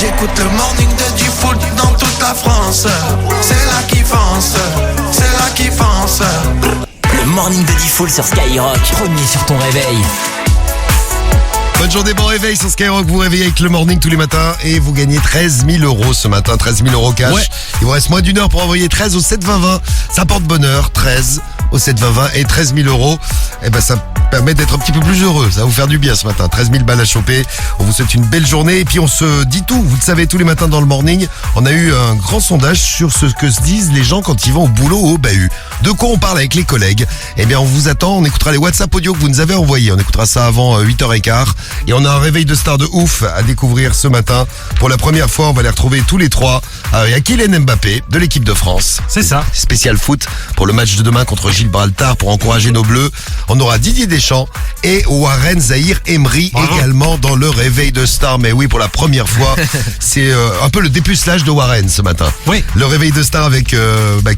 J'écoute le morning de Diffoul dans toute la France. C'est là qui fonce, c'est là qui fonce. Le morning de Diffoul sur Skyrock, premier sur ton réveil. Bonne journée, bon réveil sur Skyrock. Vous réveillez avec le morning tous les matins et vous gagnez 13 000 euros ce matin. 13 000 euros cash. Ouais. Il vous reste moins d'une heure pour envoyer 13 au 7 20 20. Ça porte bonheur. 13 au 7 20 20 et 13 000 euros. Et ben ça permet d'être un petit peu plus heureux. Ça va vous faire du bien ce matin. 13 000 balles à choper. On vous souhaite une belle journée et puis on se dit tout. Vous le savez, tous les matins dans le morning, on a eu un grand sondage sur ce que se disent les gens quand ils vont au boulot ou au bahut. De quoi on parle avec les collègues? Eh bien, on vous attend. On écoutera les WhatsApp audio que vous nous avez envoyés. On écoutera ça avant 8h15. Et on a un réveil de stars de ouf à découvrir ce matin. Pour la première fois, on va les retrouver tous les trois. Il y a Kylian Mbappé de l'équipe de France. C'est ça. Spécial foot pour le match de demain contre Gibraltar pour encourager nos bleus. On aura Didier Deschamps et Warren Zahir Emery également dans le réveil de stars. Mais oui, pour la première fois, c'est un peu le dépucelage de Warren ce matin. Oui. Le réveil de stars avec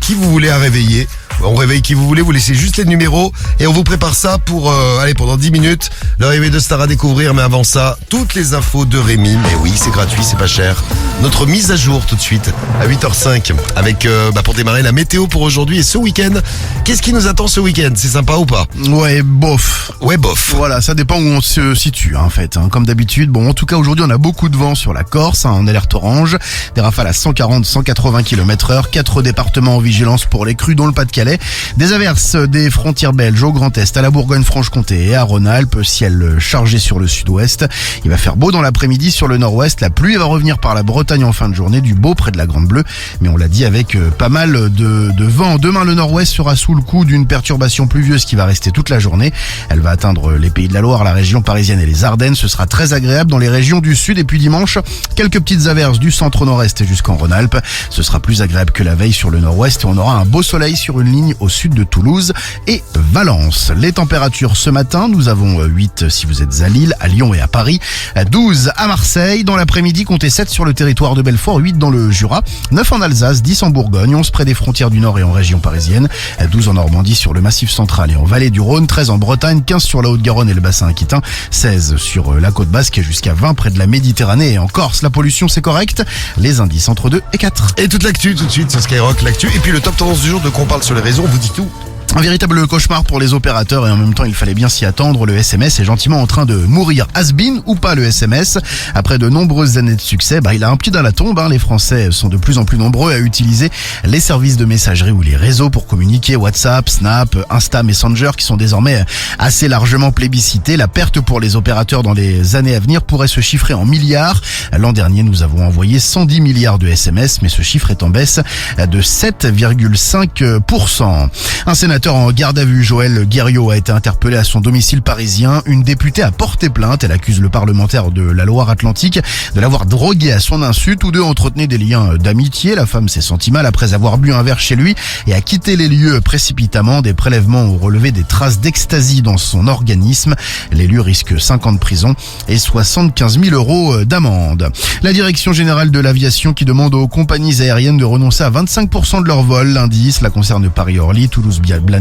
qui vous voulez à réveiller. On réveille qui vous voulez, vous laissez juste les numéros et on vous prépare ça pour, pendant 10 minutes, le réveil de star à découvrir. Mais avant ça, toutes les infos de Rémi. Mais oui, c'est gratuit, c'est pas cher. Notre mise à jour tout de suite à 8h05 avec, pour démarrer la météo pour aujourd'hui et ce week-end. Qu'est-ce qui nous attend ce week-end? C'est sympa ou pas? Ouais, bof. Ouais, bof. Voilà, ça dépend où on se situe en fait. Comme d'habitude, bon, en tout cas aujourd'hui on a beaucoup de vent sur la Corse, en alerte orange, des rafales à 140-180 km/h, 4 départements en vigilance pour les crues dont le Pas-de-Calais. Des averses des frontières belges au Grand Est, à la Bourgogne-Franche-Comté et à Rhône-Alpes, ciel chargé sur le sud-ouest. Il va faire beau dans l'après-midi sur le nord-ouest, la pluie va revenir par la Bretagne en fin de journée, du beau près de la Grande Bleue, mais on l'a dit avec pas mal de vent. Demain le nord-ouest sera sous le coup d'une perturbation pluvieuse qui va rester toute la journée. Elle va atteindre les Pays de la Loire, la région parisienne et les Ardennes. Ce sera très agréable dans les régions du sud et puis dimanche, quelques petites averses du centre nord-est jusqu'en Rhône-Alpes. Ce sera plus agréable que la veille sur le nord-ouest et on aura un beau soleil sur une ligne au sud de Toulouse et Valence. Les températures ce matin, nous avons 8 si vous êtes à Lille, à Lyon et à Paris, 12 à Marseille. Dans l'après-midi, comptez 7 sur le territoire de Belfort, 8 dans le Jura, 9 en Alsace, 10 en Bourgogne, 11 près des frontières du Nord et en région parisienne, 12 en Normandie sur le Massif central et en vallée du Rhône, 13 en Bretagne, 15 sur la Haute-Garonne et le bassin aquitain, 16 sur la côte basque et jusqu'à 20 près de la Méditerranée et en Corse. La pollution c'est correct, les indices entre 2 et 4. Et toute l'actu tout de suite sur Skyrock, l'actu et puis le top tendance du jour de quoi on parle sur les réseaux, on vous dit tout. Un véritable cauchemar pour les opérateurs et en même temps il fallait bien s'y attendre. Le SMS est gentiment en train de mourir. Has-been ou pas le SMS? Après de nombreuses années de succès, il a un pied dans la tombe. Les Français sont de plus en plus nombreux à utiliser les services de messagerie ou les réseaux pour communiquer. WhatsApp, Snap, Insta, Messenger qui sont désormais assez largement plébiscités. La perte pour les opérateurs dans les années à venir pourrait se chiffrer en milliards. L'an dernier nous avons envoyé 110 milliards de SMS mais ce chiffre est en baisse de 7,5%. Un sénateur en garde à vue, Joël Guerriau, a été interpellé à son domicile parisien. Une députée a porté plainte. Elle accuse le parlementaire de la Loire-Atlantique de l'avoir drogué à son insu. Tous deux entretenaient des liens d'amitié. La femme s'est sentie mal après avoir bu un verre chez lui et a quitté les lieux précipitamment. Des prélèvements ont relevé des traces d'ecstasy dans son organisme. L'élu risque 5 ans de prison et 75 000 euros d'amende. La direction générale de l'aviation qui demande aux compagnies aériennes de renoncer à 25% de leurs vols lundi. Cela concerne Paris-Orly, Toulouse-Blagnac.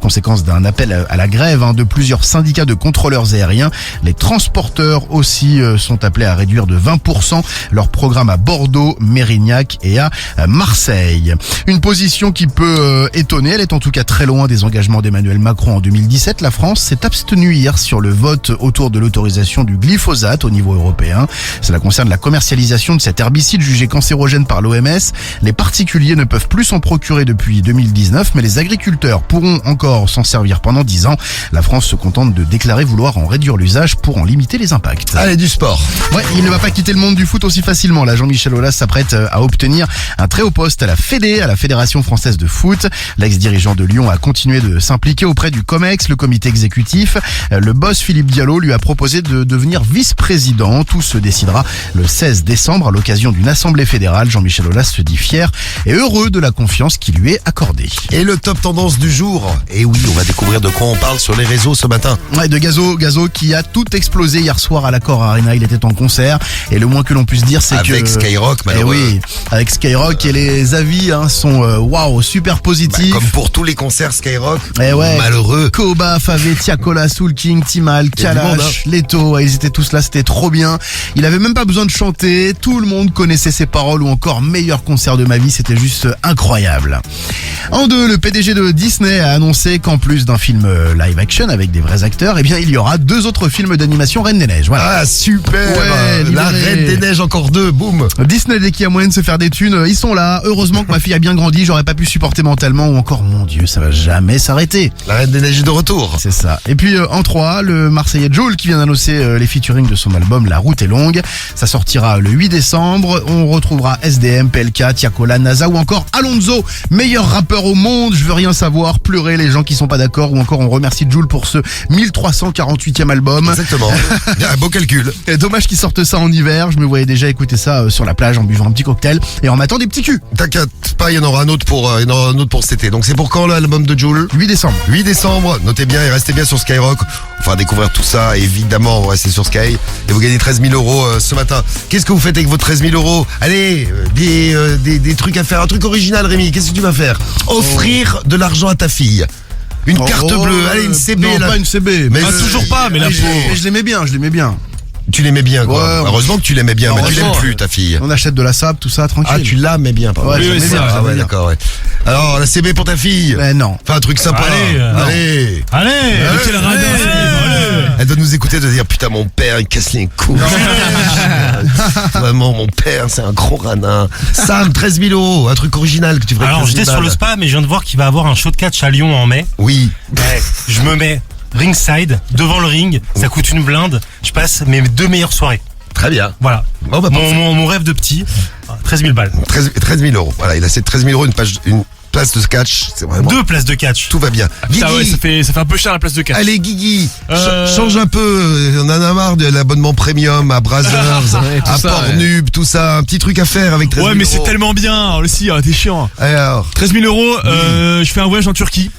Conséquence d'un appel à la grève de plusieurs syndicats de contrôleurs aériens. Les transporteurs aussi sont appelés à réduire de 20% leur programme à Bordeaux, Mérignac et à Marseille. Une position qui peut étonner, elle est en tout cas très loin des engagements d'Emmanuel Macron en 2017. La France s'est abstenue hier sur le vote autour de l'autorisation du glyphosate au niveau européen. Cela concerne la commercialisation de cet herbicide jugé cancérogène par l'OMS. Les particuliers ne peuvent plus s'en procurer depuis 2019, mais les agriculteurs pourront encore s'en servir pendant 10 ans. La France se contente de déclarer vouloir en réduire l'usage pour en limiter les impacts. Allez, du sport. Ouais, il ne va pas quitter le monde du foot aussi facilement. Là, Jean-Michel Aulas s'apprête à obtenir un très haut poste à la Fédération française de foot. L'ex-dirigeant de Lyon a continué de s'impliquer auprès du COMEX, le comité exécutif. Le boss Philippe Diallo lui a proposé de devenir vice-président. Tout se décidera le 16 décembre à l'occasion d'une assemblée fédérale. Jean-Michel Aulas se dit fier et heureux de la confiance qui lui est accordée. Et le top tendance du jour. Et oui, on va découvrir de quoi on parle sur les réseaux ce matin. Ouais, de Gazo qui a tout explosé hier soir à l'Accor Arena. Il était en concert et le moins que l'on puisse dire, c'est que Avec Skyrock, malheureusement. oui, avec Skyrock et les avis sont waouh, super positifs. Comme pour tous les concerts Skyrock, Eh ouais. malheureux. Koba, Favé, Tiakola, Soul King, Timal, Il y a du monde, Kalash, Leto, ils étaient tous là, c'était trop bien. Il avait même pas besoin de chanter, tout le monde connaissait ses paroles ou encore meilleur concert de ma vie, c'était juste incroyable. En deux, le PDG de Disney a annoncé qu'en plus d'un film live action avec des vrais acteurs, eh bien il y aura 2 autres films d'animation Reine des Neiges. Voilà. Ah, super. Ouais, La libéré. Reine des Neiges, encore 2, boum. Disney, dès qu'il y a moyen de se faire des thunes, ils sont là. Heureusement que ma fille a bien grandi, j'aurais pas pu supporter mentalement ou encore, mon Dieu, ça va jamais s'arrêter. La Reine des Neiges est de retour. C'est ça. Et puis en 3, le Marseillais Jul qui vient d'annoncer les featuring de son album La Route est longue. Ça sortira le 8 décembre. On retrouvera SDM, PLK, Tiakola, NASA ou encore Alonso, meilleur rappeur au monde. Je veux rien savoir, pleurer les gens qui sont pas d'accord ou encore on remercie Jul pour ce 1348e album. Exactement. Un beau calcul. Et dommage qu'ils sortent ça en hiver. Je me voyais déjà écouter ça sur la plage en buvant un petit cocktail et en m'attendant des petits culs. T'inquiète pas, il y en aura un autre pour cet été. Donc c'est pour quand l'album de Jul? 8 décembre. 8 décembre, notez bien et restez bien sur Skyrock. On va découvrir tout ça, évidemment, on va rester sur Sky. Et vous gagnez 13 000 euros ce matin. Qu'est-ce que vous faites avec vos 13 000 euros? Allez, des trucs à faire, un truc original, Rémi. Qu'est-ce que tu vas faire? Offrir de l'argent à ta fille. Une carte bleue, allez, une CB. Non, là. pas une CB. Mais toujours pas, mais la je pauvre. l'aimais bien, je l'aimais bien. Tu l'aimais bien, quoi. Ouais, Heureusement que tu l'aimais bien, mais tu l'aimes heureusement. plus, ta fille. On achète de la sable, tout ça, tranquille. Ah, tu l'aimais bien, pardon. Ouais, Oui, j'aimais c'est bien, ça. j'aimais Ah ouais, bien. d'accord, ouais. Alors, la CB pour ta fille. Mais non. Enfin, un truc sympa. Allez, Allez. Allez, quel radin, allez. Elle doit nous écouter de dire putain mon père il casse les couilles. Vraiment mon père c'est un gros radin. Sam 13 000 euros, un truc original que tu ferais. Alors 13 000 j'étais sur le balles. spa, mais je viens de voir qu'il va avoir un show de catch à Lyon en mai. Oui. Ouais, je me mets ringside, devant le ring, ça coûte une blinde, je passe mes 2 meilleures soirées. Très bien. Voilà. Bon, bah, parfait. Mon rêve de petit, 13 000 balles. 13 000 euros. Voilà, il a ces 13 000 euros, une place de catch. C'est vraiment. 2 places de catch. Tout va bien. Guigui. Ah ouais, ça fait un peu cher la place de catch. Allez Guigui, change un peu. On en a marre de l'abonnement premium à Brazzers, à ça, Pornhub, tout ça. Un petit truc à faire avec 13 000 Ouais, mais c'est euros. tellement bien. Aussi, t'es chiant. Alors, 13 000 euros, je fais un voyage en Turquie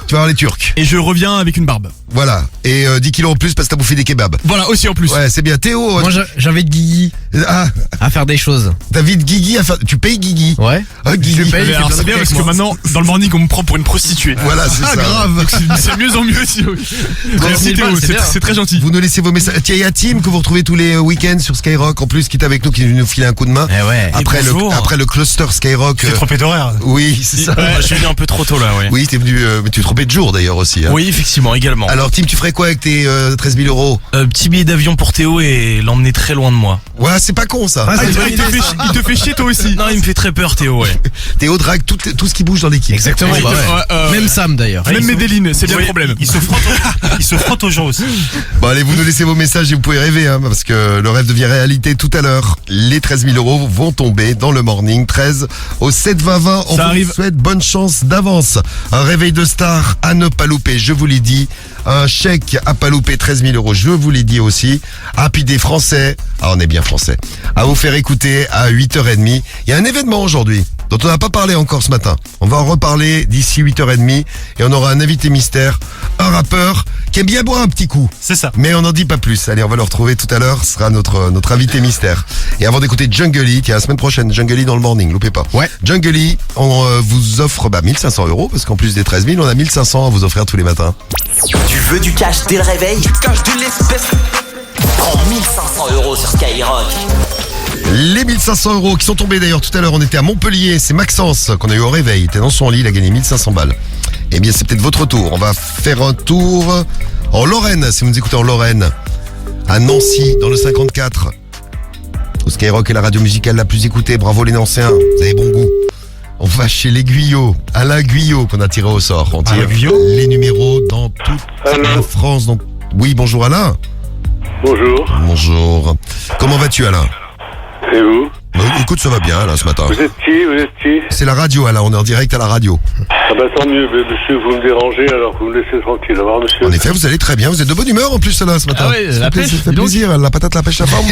tu vas voir les Turcs. et je reviens avec une barbe. Voilà. Et 10 kilos en plus parce que t'as bouffé des kebabs. Voilà, aussi en plus. Ouais, c'est bien. Théo, Moi j'invite Guigui ah, à faire des choses. David Guigui à faire. Tu payes Guigui. Ouais. Ah, Guigui. Mais alors, c'est bien parce que maintenant, dans le morning, on me prend pour une prostituée. Voilà, c'est Ah, ça. grave. Donc, c'est de mieux en mieux, Théo. Merci 000 Théo, balles, c'est bien. c'est très gentil. Vous nous laissez vos messages. Tiens, il y a Tim que vous retrouvez tous les week-ends sur Skyrock en plus qui est avec nous, qui nous file un coup de main. Eh ouais. Après bonjour. le cluster Skyrock. T'es trompé d'horaire. Oui, c'est ça. Ouais, je suis venu un peu trop tôt là, ouais. Oui, t'es venu, mais tu te trompais de jour d'ailleurs aussi. Hein. Oui, effectivement, également. Alors Tim, tu ferais quoi avec tes 13 000 euros? Petit billet d'avion pour Théo et l'emmener très loin de moi. Ouais, c'est pas con ça. Ah, c'est il, il te fait chier toi aussi. Non, il me fait très peur Théo, ouais. Théo drague tout ce qui bouge dans l'équipe. Exactement. Ouais, bah ouais. ouais, Même Sam d'ailleurs. Même Medellin, c'est bien Oui, le problème. Il se frotte aux gens aussi. Bon allez, vous nous laissez vos messages et vous pouvez rêver, hein, parce que le rêve devient réalité tout à l'heure. Les 13 000 euros vont tomber dans le morning 13 au 7 20 20. On Ça vous arrive. souhaite bonne chance d'avance. Un réveil de star à ne pas louper, je vous l'ai dit. Un chèque à pas louper, 13 000 euros, je vous l'ai dit aussi. Ah, puis des Français, ah on est bien Français, à vous faire écouter à 8h30. Il y a un événement aujourd'hui dont on n'a pas parlé encore ce matin. On va en reparler d'ici 8h30 et on aura un invité mystère, un rappeur qui aime bien boire un petit coup. C'est ça. Mais on n'en dit pas plus. Allez, on va le retrouver tout à l'heure. Ce sera notre invité mystère. Et avant d'écouter Jungle Lee, tiens, la semaine prochaine, Jungle Lee dans le morning, loupez pas. Ouais. Jungle Lee, on vous offre 1500 euros parce qu'en plus des 13 000, on a 1500 à vous offrir tous les matins. Tu veux du cash dès le réveil? Cash de l'espèce. Prends 1500 euros sur Skyrock. Les 1500 euros qui sont tombés d'ailleurs tout à l'heure, on était à Montpellier, c'est Maxence qu'on a eu au réveil, il était dans son lit, il a gagné 1500 balles. Eh bien c'est peut-être votre tour, on va faire un tour en Lorraine, si vous nous écoutez en Lorraine, à Nancy, dans le 54. Au Skyrock est la radio musicale la plus écoutée, bravo les Nancéens, vous avez bon goût. On va chez les Guyot, Alain Guyot qu'on a tiré au sort. On tire Alain Guyot les numéros dans toute la France. Donc, oui, bonjour Alain. Bonjour, Bonjour. Comment vas-tu Alain? et vous? Écoute, ça va bien là ce matin. Vous êtes qui C'est la radio, Alain, on est en direct à la radio. Ah bah tant mieux, mais monsieur, vous me dérangez, alors vous me laissez tranquille. Au revoir, monsieur. En effet, vous allez très bien, vous êtes de bonne humeur en plus Alain ce matin. Ah ouais, ça la fait pêche, plaisir, ça fait dis donc. plaisir, la patate, la pêche, la forme.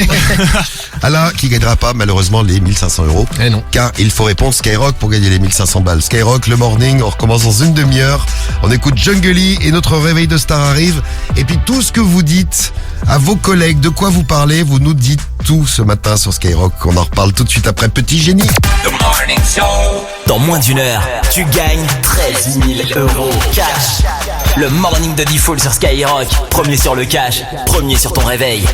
Alain qui gagnera pas malheureusement les 1500 €. Eh non. Car il faut répondre Skyrock pour gagner les 1500 balles. Skyrock, le morning, on recommence dans une demi-heure. On écoute Jungly et notre réveil de star arrive. Et puis tout ce que vous dites à vos collègues, de quoi vous parlez, vous nous dites tout ce matin sur Skyrock. On en reparle tout de suite après Petit Génie. Dans moins d'une heure, tu gagnes 13 000 € cash. Le morning de Diffoul sur Skyrock. Premier sur le cash, premier sur ton réveil.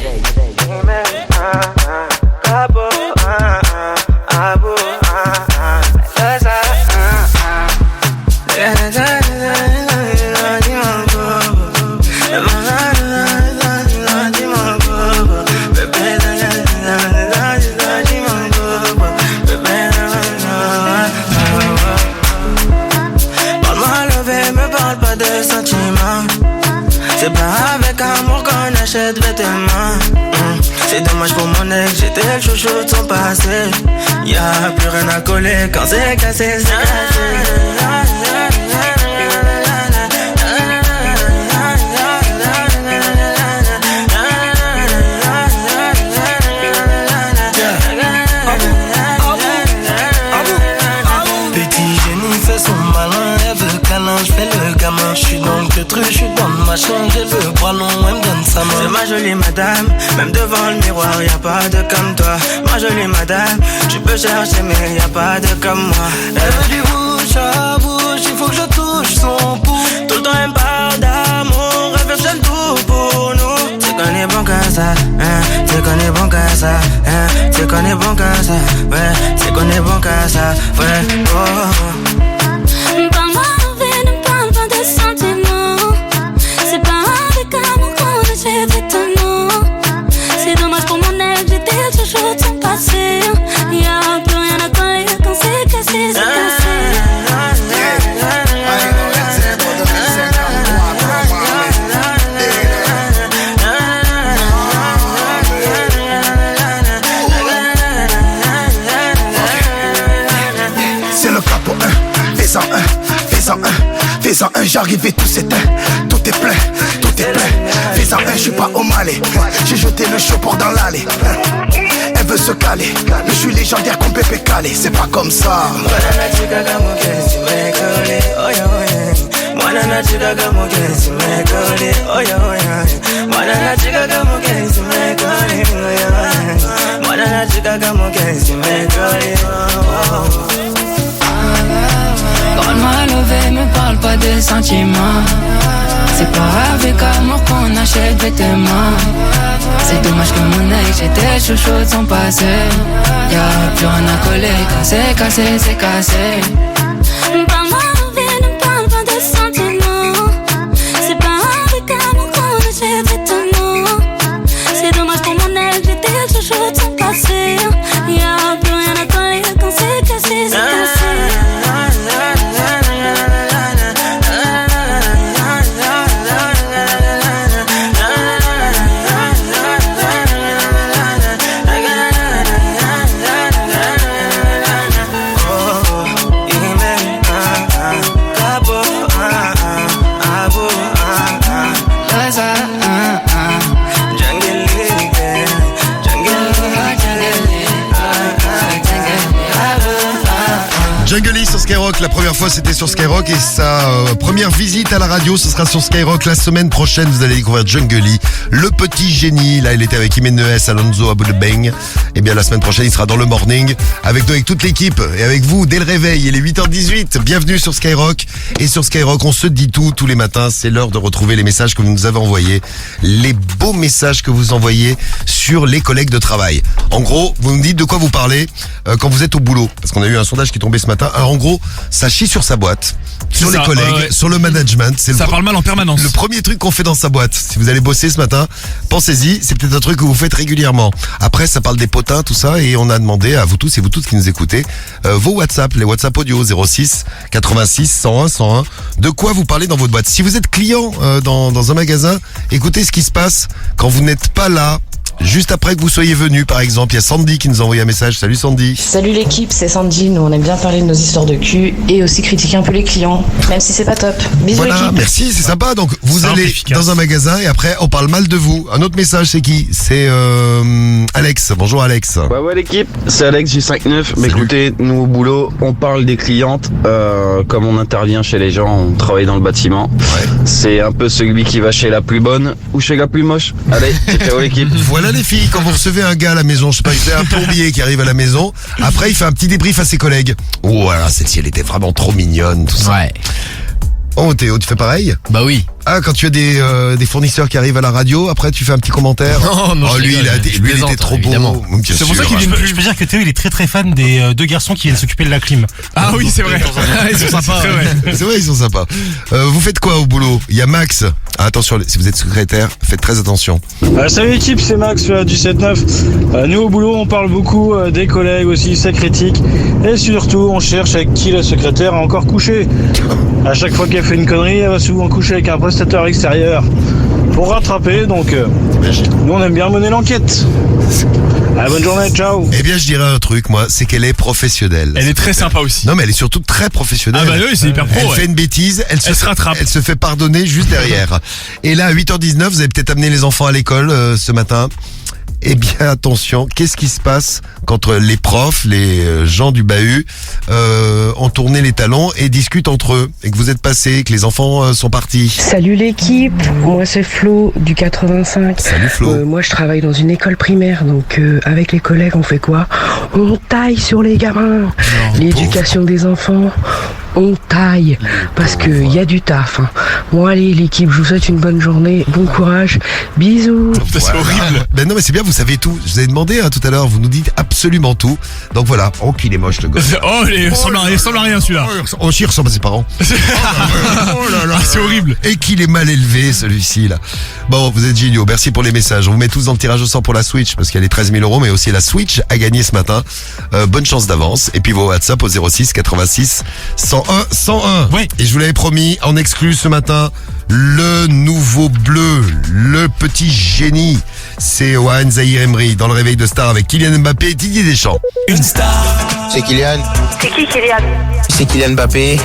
C'est pas avec amour qu'on achète vêtements. C'est dommage pour mon ex, j'étais le chouchou de son passé. Y'a plus rien à coller quand c'est cassé, c'est cassé. Je fais le gamin, je suis dans le truc, je suis dans le machin, j'ai le bras long, elle me donne sa main. C'est ma jolie madame, même devant le miroir, y'a pas de comme toi. Ma jolie madame, tu peux chercher mais y'a pas de comme moi. Elle veut du bouche à bouche, il faut que je touche son pouls. Tout le temps elle me parle d'amour, elle fait seul tout pour nous. C'est qu'on est bon qu'à ça, hein, c'est qu'on est bon qu'à ça, hein, c'est qu'on est bon qu'à ça, ouais, c'est qu'on est bon qu'à ça, ouais, oh. Sentiments, c'est pas avec amour qu'on achète vêtements. C'est dommage pour mon ex, j'étais le chouchou de son passé. Y'a plus rien à coller quand c'est cassé, c'est cassé. C'est le capot 1, fais-en un, fais-en un. Fais-en un, j'arrive et tout s'éteint. Tout est plein, tout est plein. Fais-en un, je suis pas au Malais. J'ai jeté le chapeau dans l'allée. Elle veut se caler. Je suis légendaire comme Pépé Calé. C'est pas comme ça. Quand mal levé, me parle pas de sentiments. C'est pas avec amour qu'on achète vêtements. C'est dommage que mon ex, j'étais chouchou de son passé. Y'a plus rien à coller quand c'est cassé, c'est cassé. Parle-moi envie, ne parle pas de sentiments. C'est pas avec amour qu'on achète vêtements. C'est dommage pour mon ex, j'étais le chouchou de son passé. Y'a plus rien à coller quand c'est cassé, c'est cassé. Jungly sur Skyrock, la première fois c'était sur Skyrock et sa première visite à la radio ce sera sur Skyrock la semaine prochaine. Vous allez découvrir Jungly, le petit génie. Là il était avec Jiménez, Alonso, Aboudebeng. Et bien la semaine prochaine il sera dans le morning avec nous, avec toute l'équipe et avec vous dès le réveil. Il est 8h18, bienvenue sur Skyrock. Et sur Skyrock on se dit tout tous les matins. C'est l'heure de retrouver les messages que vous nous avez envoyés, les beaux messages que vous envoyez sur les collègues de travail. En gros vous nous dites de quoi vous parlez quand vous êtes au boulot, parce qu'on a eu un sondage qui est tombé ce matin. Alors en gros, ça chie sur sa boîte, sur les collègues, sur le management. C'est ça parle mal en permanence. Le premier truc qu'on fait dans sa boîte. Si vous allez bosser ce matin, pensez-y, c'est peut-être un truc que vous faites régulièrement. Après, ça parle des potins, tout ça, et on a demandé à vous tous et vous toutes qui nous écoutez, vos WhatsApp, les WhatsApp audio 06 86 101 101, de quoi vous parlez dans votre boîte. Si vous êtes client dans un magasin, écoutez ce qui se passe quand vous n'êtes pas là juste après que vous soyez venu, par exemple. Il y a Sandy qui nous a envoyé un message. Salut Sandy. Salut l'équipe, c'est Sandy. Nous on aime bien parler de nos histoires de cul et aussi critiquer un peu les clients, même si c'est pas top. Bisous Voilà, l'équipe. merci, c'est sympa. Donc vous Simple, allez efficace. dans un magasin et après on parle mal de vous. Un autre message, c'est qui? C'est Alex. Bonjour Alex. Ouais l'équipe, c'est Alex du 5-9. Mais écoutez, nous au boulot, on parle des clientes. Comme on intervient chez les gens, on travaille dans le bâtiment. C'est un peu celui qui va chez la plus bonne ou chez la plus moche. Allez, ciao l'équipe. Voilà les filles, quand vous recevez un gars à la maison, je sais pas, c'est un plombier qui arrive à la maison, après il fait un petit débrief à ses collègues. Oh voilà, celle-ci elle était vraiment trop mignonne, tout ça. Ouais. Oh Théo, tu fais pareil? Bah oui. Ah, quand tu as des fournisseurs qui arrivent à la radio, après tu fais un petit commentaire. Non, oh, je lui, rigole, lui, je il plaisante, était trop évidemment. beau. Bien C'est pour ça sûr. qu'il je peux dire que Théo il est très très fan des deux garçons qui viennent s'occuper de la clim. Ah oui, c'est vrai. Ils sont sympas. C'est vrai, ils sont sympas. Vous faites quoi au boulot? Il y a Max. Ah, attention, si vous êtes secrétaire, faites très attention. Salut l'équipe, c'est Max du 7-9. Nous au boulot, on parle beaucoup des collègues aussi, ça critique. Et surtout, on cherche avec qui la secrétaire a encore couché. À chaque fois qu'elle fait une connerie, elle va souvent coucher avec un prestataire extérieur pour rattraper. Donc, nous on aime bien mener l'enquête. Allez, bonne journée, ciao. Eh bien, je dirais un truc, moi, c'est qu'elle est professionnelle. Elle est très sympa aussi. Non, mais elle est surtout très professionnelle. Ah bah oui, c'est hyper pro. Elle ouais. fait une bêtise, elle se rattrape. Elle se fait pardonner juste derrière. Et là, à 8h19, vous avez peut-être amené les enfants à l'école ce matin. Eh bien, attention, qu'est-ce qui se passe quand les profs, les gens du bahut ont tourné les talons et discutent entre eux et que vous êtes passés, que les enfants sont partis? Salut l'équipe, moi c'est Flo du 85. Salut Flo. Moi je travaille dans une école primaire, donc avec les collègues on fait quoi? On taille sur les gamins. L'éducation des enfants, on taille parce que y a du taf. Hein. Bon allez l'équipe, je vous souhaite une bonne journée, bon courage, bisous. Putain, c'est horrible. Ben non mais c'est bien, vous savez tout. Je vous avais demandé tout à l'heure, vous nous dites absolument tout. Donc voilà, oh qu'il est moche le gosse. Oh, il ressemble à rien celui-là. Oh, il ressemble à ses parents. Oh là là, c'est horrible. Et qu'il est mal élevé celui-ci là. Bon, vous êtes géniaux, merci pour les messages. On vous met tous dans le tirage au sort pour la Switch parce qu'il y a les 13 000 €, mais aussi la Switch à gagner ce matin. Bonne chance d'avance. Et puis vos WhatsApp au 06 86 101 101. Ouais. Et je vous l'avais promis en exclu ce matin, le nouveau bleu, le petit génie. C'est Warren Zahir Emery dans le réveil de star avec Kylian Mbappé et Didier Deschamps. Une star, C'est Kylian. C'est qui Kylian? C'est Kylian Mbappé.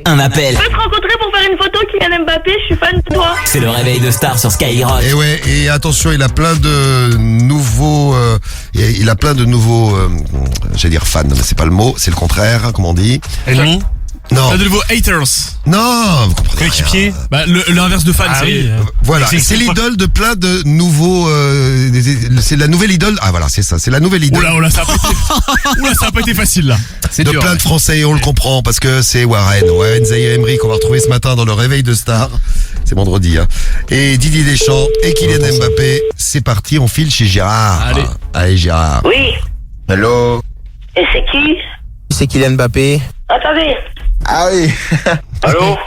un appel. Je peux te rencontrer pour faire une photo, Kylian Mbappé, je suis fan de toi. C'est le réveil de star sur Skyrock. Et ouais, et attention, il a plein de nouveaux, j'allais dire fans, mais c'est pas le mot, c'est le contraire, comme on dit. Ennemis? Non. De nouveau haters. Non, vous comprenez. Coéquipier? Bah, l'inverse de fan, Ah c'est. oui. Voilà, c'est l'idole de plein de nouveaux, c'est la nouvelle idole. Ah voilà, c'est ça, c'est la nouvelle idole. Oula, ça a pas été, oula, ça a pas été facile là. C'est de dur, plein ouais. de Français, et on le comprend parce que c'est Warren Zahir Emery qu'on va retrouver ce matin dans le réveil de star. C'est vendredi, hein. Et Didier Deschamps et Kylian Mbappé. C'est parti, on file chez Gérard. Allez. Allez Gérard. Oui, Hello. et c'est qui? C'est Kylian Mbappé. Attendez. Ah oui. Allô?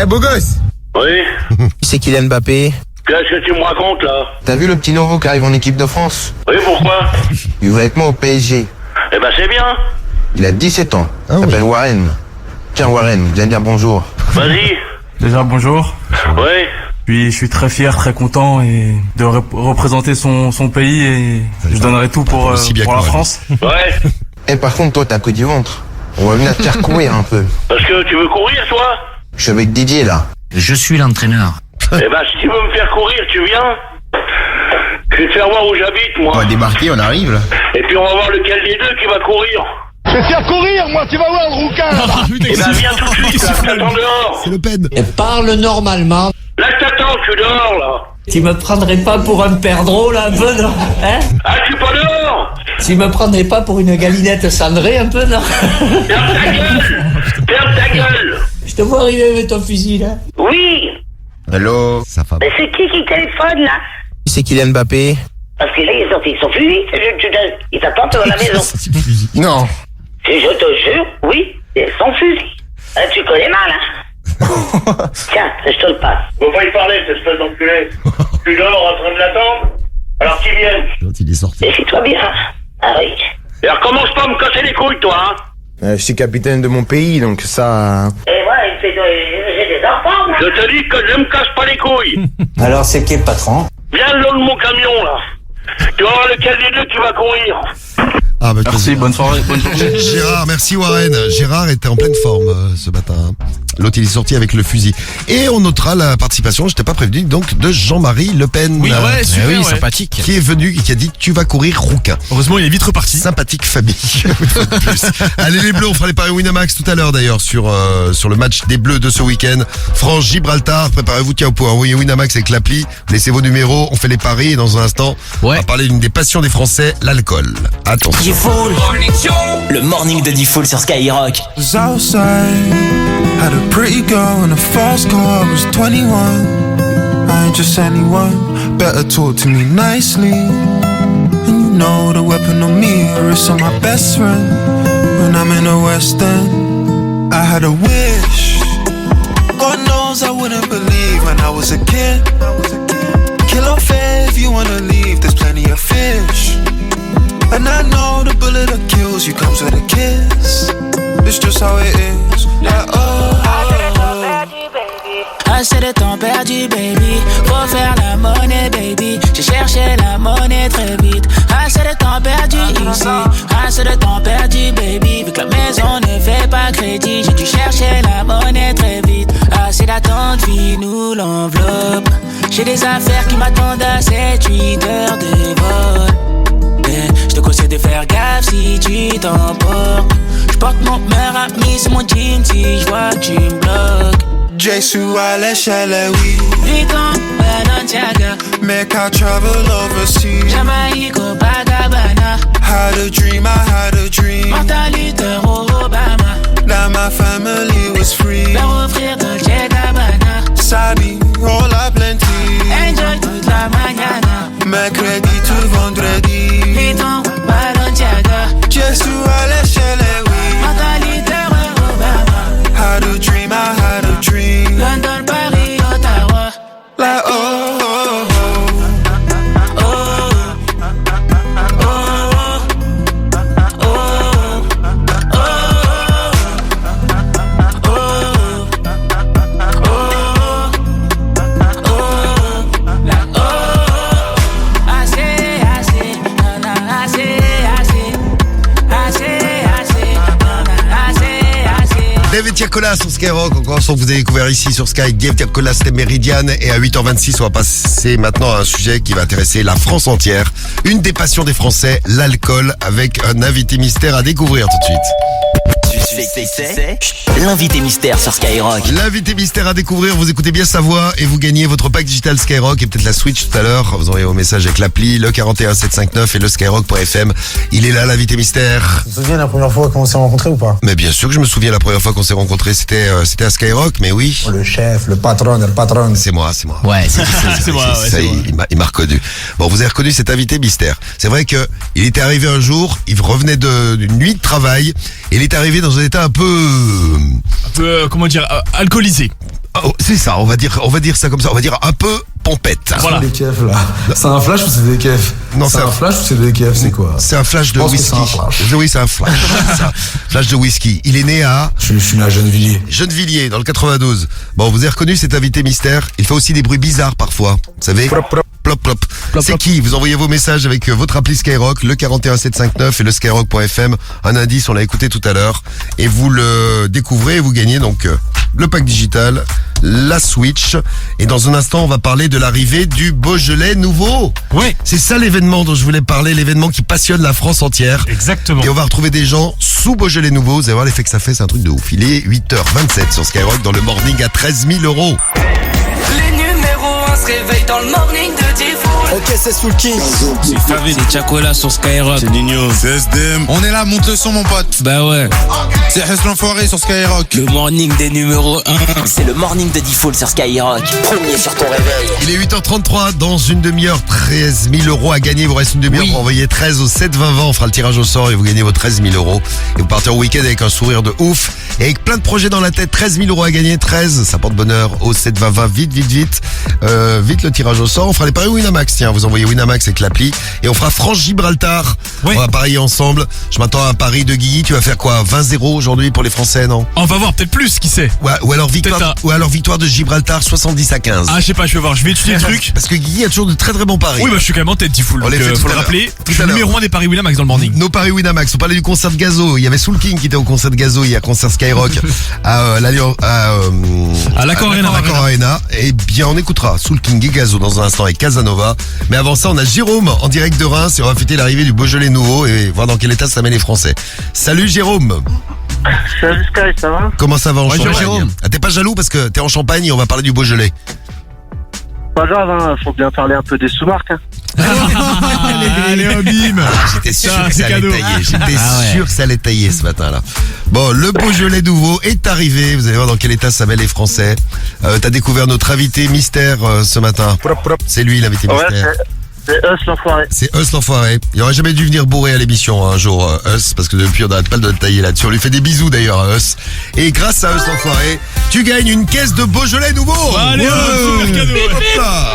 Eh beau gosse. Oui? C'est Kylian Mbappé. Qu'est-ce que tu me racontes là? T'as vu le petit nouveau qui arrive en équipe de France? Oui, pourquoi? Il va avec moi au PSG. Eh ben c'est bien. Il a 17 ans. Ah Il oui. s'appelle Warren. Tiens Warren, viens dire bonjour. Vas-y. Déjà bonjour. Oui. Puis je suis très fier, très content et de représenter son pays et je donnerai tout pour Aussi bien la que moi. France. Ouais. Eh par contre toi t'as que du ventre. On va venir te faire courir un peu. Parce que tu veux courir toi? Je suis avec Didier là. Je suis l'entraîneur. Eh ben si tu veux me faire courir, tu viens. Je vais te faire voir où j'habite moi. On va débarquer, on arrive là. Et puis on va voir lequel des deux qui va courir. Je vais te faire courir, moi, tu vas voir le rouquin. Eh ben viens tout de suite là, je t'attends dehors. C'est Le Pen. Et parle normalement. Là je t'attends, je suis dehors là. Tu me prendrais pas pour un perdreau là un peu, non? Hein? Ah, je suis pas dehors. Tu me prendrais pas pour une galinette cendrée un peu, non? Ferme ta gueule. Ferme ta gueule. Je te vois arriver avec ton fusil là. Oui, Hello. Sa femme. mais c'est qui téléphone là? C'est Kylian Mbappé. Parce que là il est sorti son fusil, il t'attend devant la maison. Non. Si je te jure, oui, c'est son fusil. Tu connais mal, hein? Tiens, je te le passe. Faut pas y parler, cette espèce d'enculé. Je suis dehors en train de l'attendre. Alors qu'il vienne. Quand il est sorti. Méfie-toi bien. Ah oui. Et alors commence pas à me casser les couilles, toi, hein. Je suis capitaine de mon pays, donc ça... Et moi, j'ai des enfants, moi. Je te dis que je me casse pas les couilles. Alors c'est qui le patron? Viens le long de mon camion, là. Tu vas voir lequel des deux tu vas courir. Ah, bah, Merci, bonne soirée, bonne journée. Gérard, merci Warren. Gérard était en pleine forme ce matin. L'autre, il est sorti avec le fusil. Et on notera la participation, je t'ai pas prévenu, donc de Jean-Marie Le Pen. Oui, ouais, super, ouais. Sympathique. Qui est venu et qui a dit tu vas courir rouquin. Heureusement, il est vite reparti. Sympathique famille. Plus. Allez les Bleus, on fera les paris Winamax tout à l'heure d'ailleurs sur le match des Bleus de ce week-end. France-Gibraltar, préparez-vous, tiens, pour envoyer Winamax avec l'appli. Laissez vos numéros, on fait les paris et dans un instant, on va parler d'une des passions des Français, l'alcool. Attention. Le morning de D-Fool sur Skyrock. Had a pretty girl in a fast car, I was 21. I ain't just anyone, better talk to me nicely. And you know the weapon on me, or it's on my best friend. When I'm in the West End, I had a wish. God knows I wouldn't believe when I was a kid. Kill or fair if you wanna leave, there's plenty of fish. And I know the bullet that kills you comes with a kiss. It's just how it is. Like, Assez de temps perdu, baby. Faut faire la monnaie, baby. J'ai cherché la monnaie très vite. Assez de temps perdu ici. Assez de temps perdu, baby. Vu que la maison ne fait pas crédit, j'ai dû chercher la monnaie très vite. Assez d'attente, nous l'enveloppe. J'ai des affaires qui m'attendent à 7-8 heures de vol. Je te conseille de faire gaffe si tu t'emportes. J'porte mon meilleur ami sur mon jean si j'vois que tu me bloques. Jesu à l'échelle, oui. Vuitton, Balenciaga. Make I travel overseas. Jamaïque, Copacabana. Had a dream, I had a dream. Martin Luther, Obama. That my family was free. Leur offrir Dolce Gabbana. Sabi, all a plenty. Enjoy toute la mañana. Mercredi tout vendredi. Vuitton, Balenciaga. Jesu à l'échelle, oui. Martin Luther, Obama. Had a dream, I had a dream. London, Paris, Ottawa. Like oh, oh, oh. David Tiakola sur Skyrock, encore un son que vous avez découvert ici sur Sky. David Tiakola, c'était Meridian. Et à 8h26, on va passer maintenant à un sujet qui va intéresser la France entière. Une des passions des Français, l'alcool, avec un invité mystère à découvrir tout de suite. L'invité mystère sur Skyrock. L'invité mystère à découvrir, vous écoutez bien sa voix et vous gagnez votre pack digital Skyrock et peut-être la Switch tout à l'heure. Vous envoyez vos messages avec l'appli, le 41759 et le skyrock.fm. Il est là, l'invité mystère. Tu te souviens la première fois qu'on s'est rencontrés ou pas? Mais bien sûr que je me souviens, la première fois qu'on s'est rencontrés, c'était à Skyrock, mais oui. Le chef, le patron. C'est moi. Ouais, c'est moi. Il m'a reconnu. Bon, vous avez reconnu cet invité mystère. C'est vrai que il était arrivé un jour, il revenait d'une nuit de travail, et il est arrivé dans un état un peu, comment dire, alcoolisé. Oh, c'est ça, on va dire ça comme ça, on va dire un peu pompette. Voilà. C'est des keufs là. C'est un flash ou c'est des keufs? Non, c'est un flash ou c'est des keufs? C'est quoi? C'est un flash de whisky. Oui, c'est un flash. Flash de whisky. Il est né à... Je suis né à Gennevilliers. Gennevilliers, dans le 92. Bon, vous avez reconnu cet invité mystère. Il fait aussi des bruits bizarres parfois. Vous savez? Plop, plop. C'est qui? Vous envoyez vos messages avec votre appli Skyrock, le 41759 et le skyrock.fm. Un indice, on l'a écouté tout à l'heure. Et vous le découvrez et vous gagnez donc le pack digital, la Switch. Et dans un instant, on va parler de l'arrivée du Beaujolais nouveau. Ouais. C'est ça l'événement dont je voulais parler, l'événement qui passionne la France entière. Exactement. Et on va retrouver des gens sous Beaujolais nouveau. Vous allez voir l'effet que ça fait, c'est un truc de ouf. Il est 8h27 sur Skyrock dans le morning à 13 000 €. Les numéros 1 se réveillent dans le morning de D-Fool. Ok, c'est Soul King. C'est Farid et Tiakola sur Skyrock. C'est Nino. C'est SDM. On est là, monte le son, mon pote. Bah ouais. C'est Hess l'enfoiré sur Skyrock. Le morning des numéros 1. C'est le morning de D-Fool sur Skyrock. Premier sur ton réveil. Il est 8h33, dans une demi-heure, 13 000 € à gagner. Il vous reste une demi-heure pour envoyer 13 au 7 20 20. On fera le tirage au sort et vous gagnez vos 13 000 €. Et vous partez en week-end avec un sourire de ouf. Et avec plein de projets dans la tête, 13 000 € à gagner. 13, ça porte bonheur au 7 20 20. Vite. Vite le tirage au sort. On fera les paris Winamax. Tiens, vous envoyez Winamax avec l'appli. Et on fera France-Gibraltar Ouais. On va parier ensemble. Je m'attends à un pari de Guigui. Tu vas faire quoi? 20-0 aujourd'hui pour les Français, non? On va voir, peut-être plus, qui sait. Ouais, ou alors victoire de Gibraltar 70-15. Ah, je sais pas, je vais voir, je vais étudier le truc. Parce que Guigui a toujours de très très bons paris. Oui, bah je suis quand même en tête, Diffoul. On les fait tout faut à le l'heure. rappeler. Tout Je suis à le l'heure. numéro 1 des paris Winamax dans le morning. Nos paris Winamax, on parlait du concert de Gazo. Il y avait Soul King qui était au concert de Gazo hier, concert Skyrock à l'Accor Arena. Et bien, on écoutera Soul King et Gazo dans un instant avec Casanova. Mais avant ça, on a Jérôme en direct de Reims et on va fêter l'arrivée du Beaujolais nouveau et voir dans quel état ça met les Français. Salut Jérôme. Salut Sky, ça va? Comment ça va en Ouais, Champagne? Jérôme. Ah, t'es pas jaloux parce que t'es en Champagne et on va parler du Beaujolais. Pas grave, hein, faut bien parler un peu des sous-marques. Hein. Allez, oh, bim. J'étais sûr Ça, que c'est ça allait cadeau. tailler. J'étais sûr que ça allait tailler ce matin-là. Bon, le Beaujolais nouveau est arrivé. Vous allez voir dans quel état ça met les Français. T'as découvert notre invité mystère ce matin. C'est lui l'invité mystère. C'est Us l'enfoiré. C'est Us l'enfoiré. Il aurait jamais dû venir bourrer à l'émission un jour, Us, parce que depuis on n'arrête pas de le tailler là-dessus. On lui fait des bisous d'ailleurs à Us. Et grâce à Us l'enfoiré, tu gagnes une caisse de Beaujolais nouveau. Allez, super cadeau. Hop là.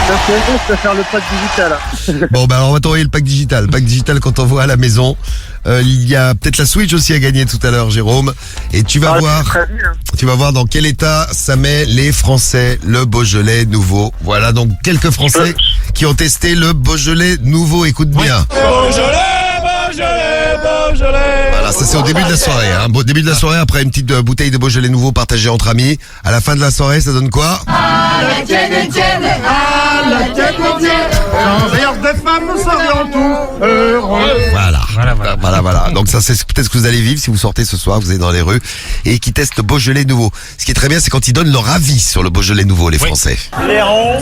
Ça fait bon, je peux faire le pack digital. Hein. Bon, bah, on va t'envoyer le pack digital. Le pack digital qu'on t'envoie à la maison. Il y a peut-être la Switch aussi à gagner tout à l'heure, Jérôme. Et tu vas voir. Tu vas voir dans quel état ça met les Français, le Beaujolais nouveau. Voilà donc quelques Français qui ont testé le Beaujolais nouveau. Écoute bien. Beaujolais. Voilà, ça c'est au début de la soirée. Hein. Début de la soirée, après une petite bouteille de Beaujolais nouveau partagée entre amis. À la fin de la soirée, ça donne quoi? La tienne, l'envers des femmes, nous serions tous heureux. Voilà. Donc ça c'est peut-être ce que vous allez vivre si vous sortez ce soir, vous êtes dans les rues et qui testent le Beaujolais nouveau. Ce qui est très bien, c'est quand ils donnent leur avis sur le Beaujolais nouveau, les Français. Les ronds,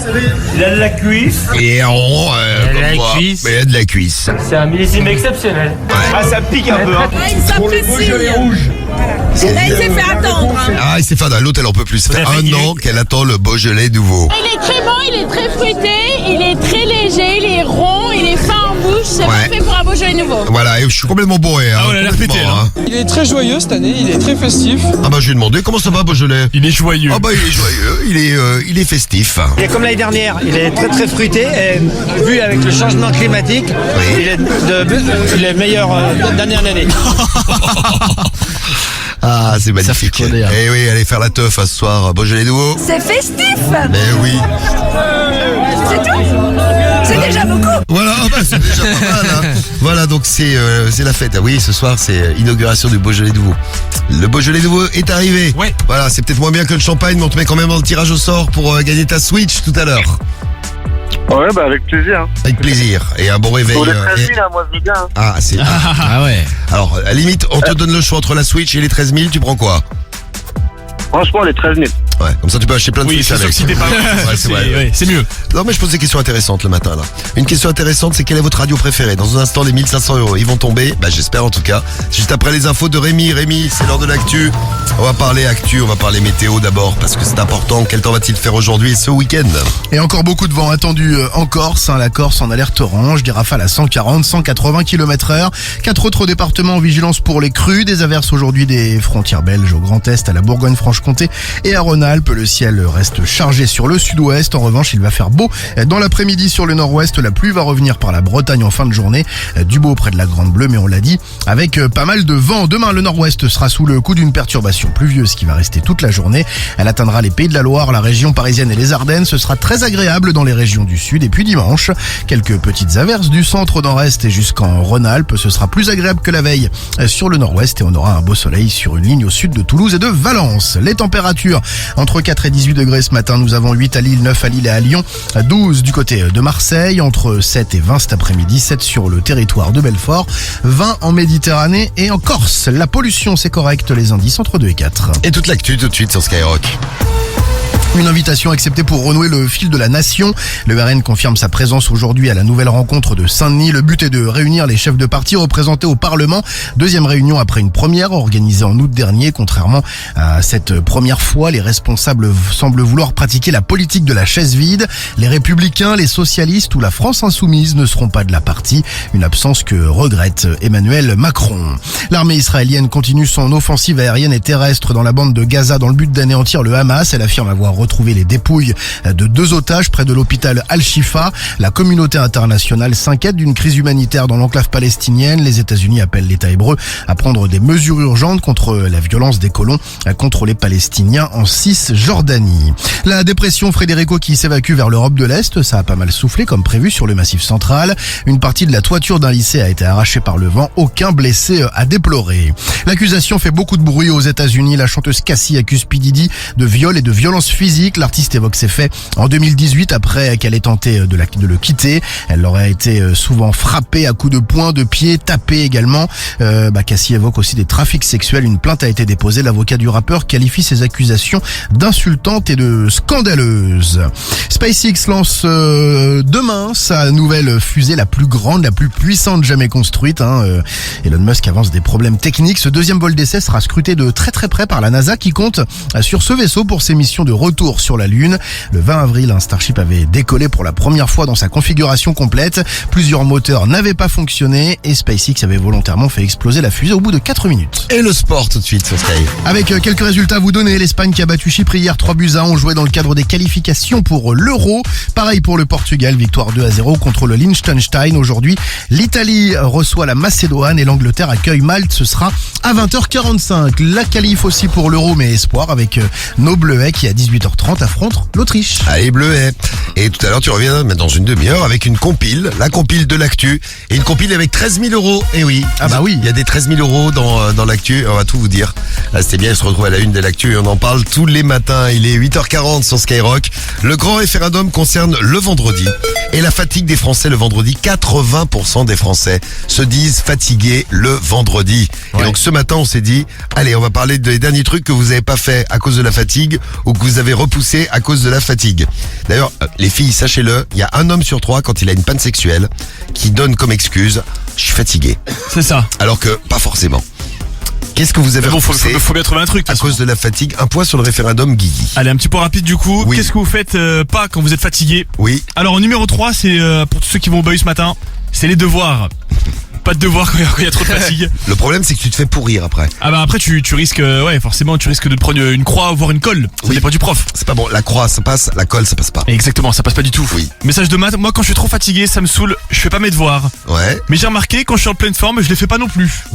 il a de la cuisse. Et rond, comme moi. Mais il y a de la cuisse. C'est un millésime exceptionnel. Ah, ça pique un peu. Hein. Pour le Beaujolais rouge. Là, il s'est fait attendre. Hein. Ah, il s'est fait l'autre, elle en peut plus. Ça fait un an qu'elle attend le Beaujolais nouveau. Il est très bon, il est très fruité, il est très léger, il est rond, il est fin en bouche. C'est parfait pour un Beaujolais nouveau. Voilà, et je suis complètement bourré. Hein, on a l'air pété, hein. Il est très joyeux cette année, il est très festif. Ah bah je lui ai demandé comment ça va Beaujolais. Il est joyeux. Ah bah il est joyeux, il est festif. Il est comme l'année dernière, il est très très fruité et vu avec le changement climatique, il est meilleur d'année en année. Ah, c'est magnifique. Eh oui, allez faire la teuf ce soir, Beaujolais nouveau. C'est festif. Mais oui. C'est tout. C'est déjà beaucoup. Voilà, bah, c'est déjà pas mal. Hein. Voilà, donc c'est la fête. Ah oui, ce soir c'est inauguration du Beaujolais nouveau. Le Beaujolais nouveau est arrivé. Ouais. Voilà, c'est peut-être moins bien que le champagne, mais on te met quand même dans le tirage au sort pour gagner ta Switch tout à l'heure. Ouais, bah avec plaisir. Avec plaisir. Et un bon réveil. Pour les 13 000, moi je veux bien. Ah, c'est Ah ouais. Alors, à la limite, on te donne le choix entre la Switch et les 13 000, tu prends quoi? Franchement, les 13 000. Ouais, comme ça tu peux acheter plein de Oui, Switch c'est sûr avec. que si t'es pas Ouais, c'est vrai. ouais, c'est mieux. Non mais je pose des questions intéressantes le matin là. Une question intéressante, c'est quelle est votre radio préférée? Dans un instant les 1500 €, ils vont tomber, bah j'espère en tout cas. Juste après les infos de Rémi. Rémi, c'est l'heure de l'actu. On va parler actu, on va parler météo d'abord parce que c'est important. Quel temps va-t-il faire aujourd'hui et ce week-end? Et encore beaucoup de vent attendu en Corse, hein, la Corse en alerte orange, des rafales à 140, 180 km/h. 4 autres départements en vigilance pour les crues, des averses aujourd'hui des frontières belges au Grand Est, à la Bourgogne-Franche-Comté et à Rhône-Alpes. Le ciel reste chargé sur le sud-ouest. En revanche, il va faire beau dans l'après-midi sur le nord-ouest. La pluie va revenir par la Bretagne en fin de journée. Du beau près de la Grande Bleue, mais on l'a dit, avec pas mal de vent. Demain, le nord-ouest sera sous le coup d'une perturbation pluvieuse qui va rester toute la journée. Elle atteindra les Pays de la Loire, la région parisienne et les Ardennes. Ce sera très agréable dans les régions du sud. Et puis dimanche, quelques petites averses du centre au nord-est et jusqu'en Rhône-Alpes. Ce sera plus agréable que la veille sur le nord-ouest et on aura un beau soleil sur une ligne au sud de Toulouse et de Valence. Les températures entre 4 et 18 degrés ce matin. Nous avons 8 à Lille, 9 à Lille et à Lyon, 12 du côté de Marseille, entre 7 et 20 cet après-midi, 7 sur le territoire de Belfort, 20 en Méditerranée et en Corse. La pollution, c'est correct, les indices entre 2 et 4. Et toute l'actu tout de suite sur Skyrock. Une invitation acceptée pour renouer le fil de la nation. Le RN confirme sa présence aujourd'hui à la nouvelle rencontre de Saint-Denis. Le but est de réunir les chefs de parti représentés au Parlement. Deuxième réunion après une première organisée en août dernier. Contrairement à cette première fois, les responsables semblent vouloir pratiquer la politique de la chaise vide. Les Républicains, les Socialistes ou la France Insoumise ne seront pas de la partie. Une absence que regrette Emmanuel Macron. L'armée israélienne continue son offensive aérienne et terrestre dans la bande de Gaza dans le but d'anéantir le Hamas. Elle affirme avoir retrouvé les dépouilles de 2 otages près de l'hôpital Al-Shifa. La communauté internationale s'inquiète d'une crise humanitaire dans l'enclave palestinienne. Les États-Unis appellent l'État hébreu à prendre des mesures urgentes contre la violence des colons contre les Palestiniens en Cisjordanie. La dépression Federico qui s'évacue vers l'Europe de l'Est, ça a pas mal soufflé comme prévu sur le Massif central. Une partie de la toiture d'un lycée a été arrachée par le vent. Aucun blessé à déplorer. L'accusation fait beaucoup de bruit aux États-Unis. La chanteuse Cassie accuse P. Diddy de viol et de violence physique. L'artiste évoque ces faits en 2018 après qu'elle ait tenté de le quitter. Elle aurait été souvent frappée à coups de poing, de pied, tapée également. Cassie évoque aussi des trafics sexuels. Une plainte a été déposée. L'avocat du rappeur qualifie ces accusations d'insultantes et de scandaleuses. SpaceX lance demain sa nouvelle fusée, la plus grande, la plus puissante jamais construite. Elon Musk avance des problèmes techniques. Ce deuxième vol d'essai sera scruté de très très près par la NASA qui compte sur ce vaisseau pour ses missions de retour sur la Lune. Le 20 avril, un Starship avait décollé pour la première fois dans sa configuration complète. Plusieurs moteurs n'avaient pas fonctionné et SpaceX avait volontairement fait exploser la fusée au bout de 4 minutes. Et le sport tout de suite sur Sky. Avec quelques résultats à vous donner, l'Espagne qui a battu Chypre hier 3-1. On jouait dans le cadre des qualifications pour l'Euro. Pareil pour le Portugal, victoire 2-0 contre le Liechtenstein. Aujourd'hui, l'Italie reçoit la Macédoine et l'Angleterre accueille Malte. Ce sera à 20h45. La qualif aussi pour l'Euro, mais espoir avec nos Bleuets qui à 18h30 affrontent l'Autriche. Allez Bleuets. Et tout à l'heure tu reviens dans une demi-heure avec une compile, la compile de l'actu et une compile avec 13 000 euros. Et oui. Ah bah oui. Il y a des 13 000 euros dans l'actu. On va tout vous dire. Là c'était bien, il se retrouve à la une de l'actu et on en parle tous les matins. Il est 8h40 sur Skyrock. Le grand référendum concerne le vendredi et la fatigue des Français le vendredi. 80% des Français se disent fatigués le vendredi. Ouais. Et donc ce matin on s'est dit, allez on va parler des derniers trucs que vous n'avez pas fait à cause de la fatigue ou que vous avez repoussé à cause de la fatigue. D'ailleurs les filles, sachez-le, il y a un homme sur 3 quand il a une panne sexuelle qui donne comme excuse, je suis fatigué. C'est ça. Alors que pas forcément. Qu'est-ce que vous avez repoussé faut bien trouver un truc à cause de la fatigue? Un point sur le référendum, Guigui. Allez, un petit point rapide du coup. Oui. Qu'est-ce que vous faites pas quand vous êtes fatigué? Oui. Alors numéro 3, c'est pour tous ceux qui vont au bahut ce matin, c'est les devoirs. Pas de devoirs quand il y a trop de fatigue. Le problème c'est que tu te fais pourrir après. Ah bah après tu risques forcément tu risques de te prendre une croix voire une colle. Ça dépend du prof. C'est pas bon, la croix ça passe, la colle ça passe pas. Exactement, ça passe pas du tout. Oui. Message de maths, moi quand je suis trop fatigué, ça me saoule, je fais pas mes devoirs. Ouais. Mais j'ai remarqué quand je suis en pleine forme, je les fais pas non plus.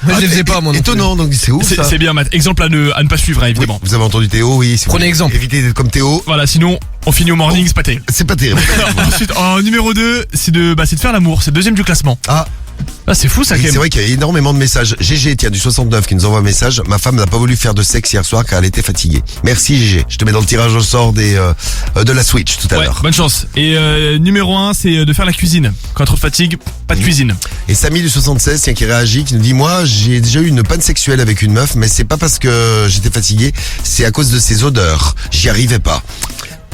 Je les faisais pas moi non plus. Étonnant, donc c'est ouf ça. C'est bien maths. Exemple à ne pas suivre évidemment. Oui, vous avez entendu Théo, oui. Prenez exemple. Évitez d'être comme Théo. Voilà, sinon on finit au morning, c'est pas terrible. C'est pas terrible. Ensuite, en numéro 2, c'est de faire l'amour, c'est le deuxième du classement. Ah, c'est fou ça quand même. C'est vrai qu'il y a énormément de messages. GG, tiens, du 69 qui nous envoie un message. Ma femme n'a pas voulu faire de sexe hier soir car elle était fatiguée. Merci GG. Je te mets dans le tirage au sort de la Switch tout à l'heure. Bonne chance. Et numéro 1, c'est de faire la cuisine. Quand trop de fatigue, pas de cuisine. Et Samy du 76, tiens, qui réagit, qui nous dit, moi, j'ai déjà eu une panne sexuelle avec une meuf, mais c'est pas parce que j'étais fatigué, c'est à cause de ses odeurs. J'y arrivais pas.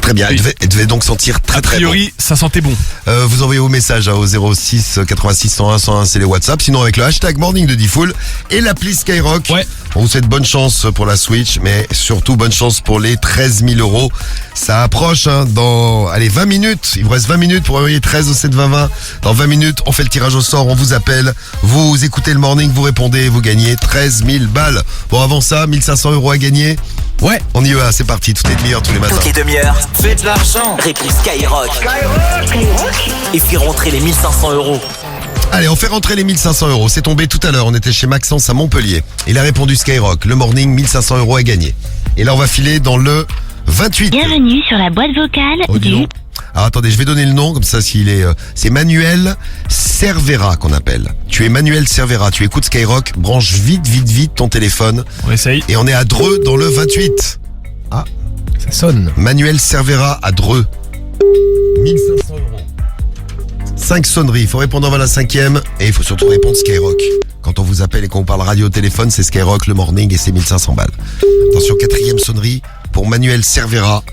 Très bien, elle devait donc sentir très très bon. A priori, ça sentait bon. Vous envoyez vos messages au 06 86 101 101, c'est les WhatsApp. Sinon avec le hashtag Morning de Diffoul et l'appli Skyrock. Ouais. On vous souhaite bonne chance pour la Switch, mais surtout bonne chance pour les 13 000 euros. Ça approche dans 20 minutes. Il vous reste 20 minutes pour envoyer 13 au 7 20 20. Dans 20 minutes, on fait le tirage au sort, on vous appelle. Vous écoutez le Morning, vous répondez, vous gagnez 13 000 balles. Bon, avant ça, 1500 euros à gagner. Ouais, on y va, c'est parti, toutes les demi-heures, tous les matins. Toutes les demi-heures, fais de l'argent. Réponds Skyrock. Et fais rentrer les 1500 euros. Allez, on fait rentrer les 1500 euros. C'est tombé tout à l'heure, on était chez Maxence à Montpellier. Il a répondu Skyrock, le morning, 1500 euros à gagner. Et là, on va filer dans le 28. Bienvenue sur la boîte vocale du... Alors attendez, je vais donner le nom, comme ça s'il est... c'est Manuel Cervera qu'on appelle. Tu es Manuel Cervera, tu écoutes Skyrock, branche vite ton téléphone. On essaye. Et on est à Dreux dans le 28. Ah, ça sonne. Manuel Cervera à Dreux. 1500 euros. 5 sonneries, il faut répondre avant la 5e et il faut surtout répondre Skyrock. Quand on vous appelle et qu'on parle radio au téléphone, c'est Skyrock, le morning et c'est 1500 balles. Attention, 4e sonnerie pour Manuel Cervera.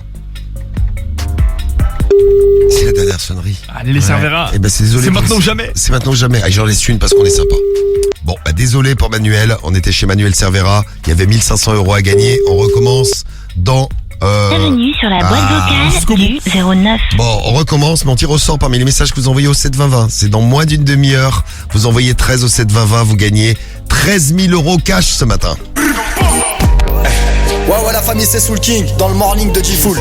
C'est la dernière sonnerie. Allez les Cervera. Eh ben c'est désolé. C'est maintenant ou jamais. C'est maintenant ou jamais. Ah, j'en laisse une parce qu'on est sympa. Bon, bah désolé pour Manuel. On était chez Manuel Cervera. Il y avait 1500 euros à gagner. On recommence dans... Bienvenue sur la boîte vocale du 09. Bon, on recommence, mais on tire au sort parmi les messages que vous envoyez au 7 20 20. C'est dans moins d'une demi-heure. Vous envoyez 13 au 7 20 20. Vous gagnez 13 000 euros cash ce matin. Ouais, la famille, c'est Soul King, dans le morning de G-Fool.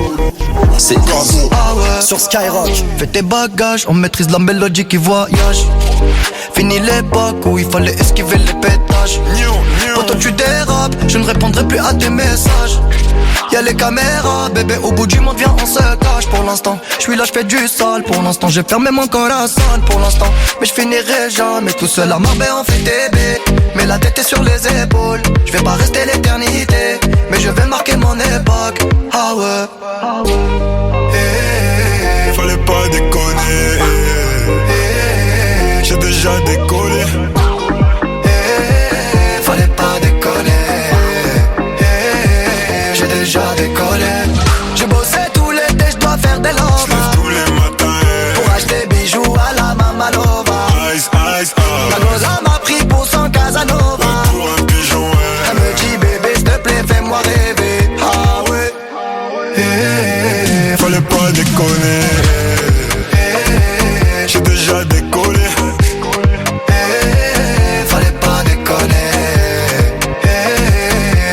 C'est Gazou. Sur Skyrock. Fais tes bagages, on maîtrise la mélodie qui voyage. Fini l'époque où il fallait esquiver les pétages. Quand tu dérapes, je ne répondrai plus à tes messages. Y'a les caméras, bébé, au bout du monde, viens, on se cache. Pour l'instant, je suis là, je fais du sale. Pour l'instant, j'ai fermé mon corazon. Pour l'instant, mais je finirai jamais tout seul à Marbella en fait bébé. Mais la tête est sur les épaules. Je vais pas rester l'éternité, mais je vais marquer mon époque. Ah ouais. Fallait pas déconner. J'ai déjà décollé. Fallait pas déconner. J'ai déjà décollé. J'ai bossé tout l'été, je dois faire des lovas. Tous les matins pour acheter bijoux à la Mamalova. Ice, la goza m'a pris pour son Casanova. Pour un pigeon, elle me dit bébé, s'il te plaît, fais-moi rêver. Ah ouais. Fallait pas déconner. J'ai déjà décollé. Fallait pas déconner.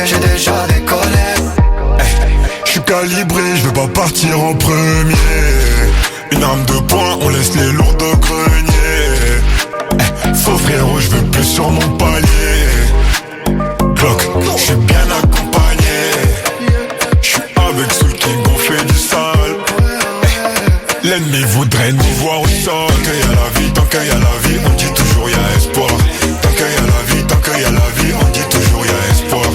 J'ai déjà décollé. J'suis calibré, j'vais pas partir en premier. Une arme de poing, on laisse les lourds de grenier. Faux frérot, j'veux plus sur mon palier. Clock, j'suis bien accompagné. J'suis avec Soul King, on fait du sale. L'ennemi voudrait nous voir au sol. Tant qu'il y a la vie, tant qu'il y a la vie, on dit toujours y'a espoir. Tant qu'il y a la vie, tant qu'il y a la vie, on dit toujours y'a espoir.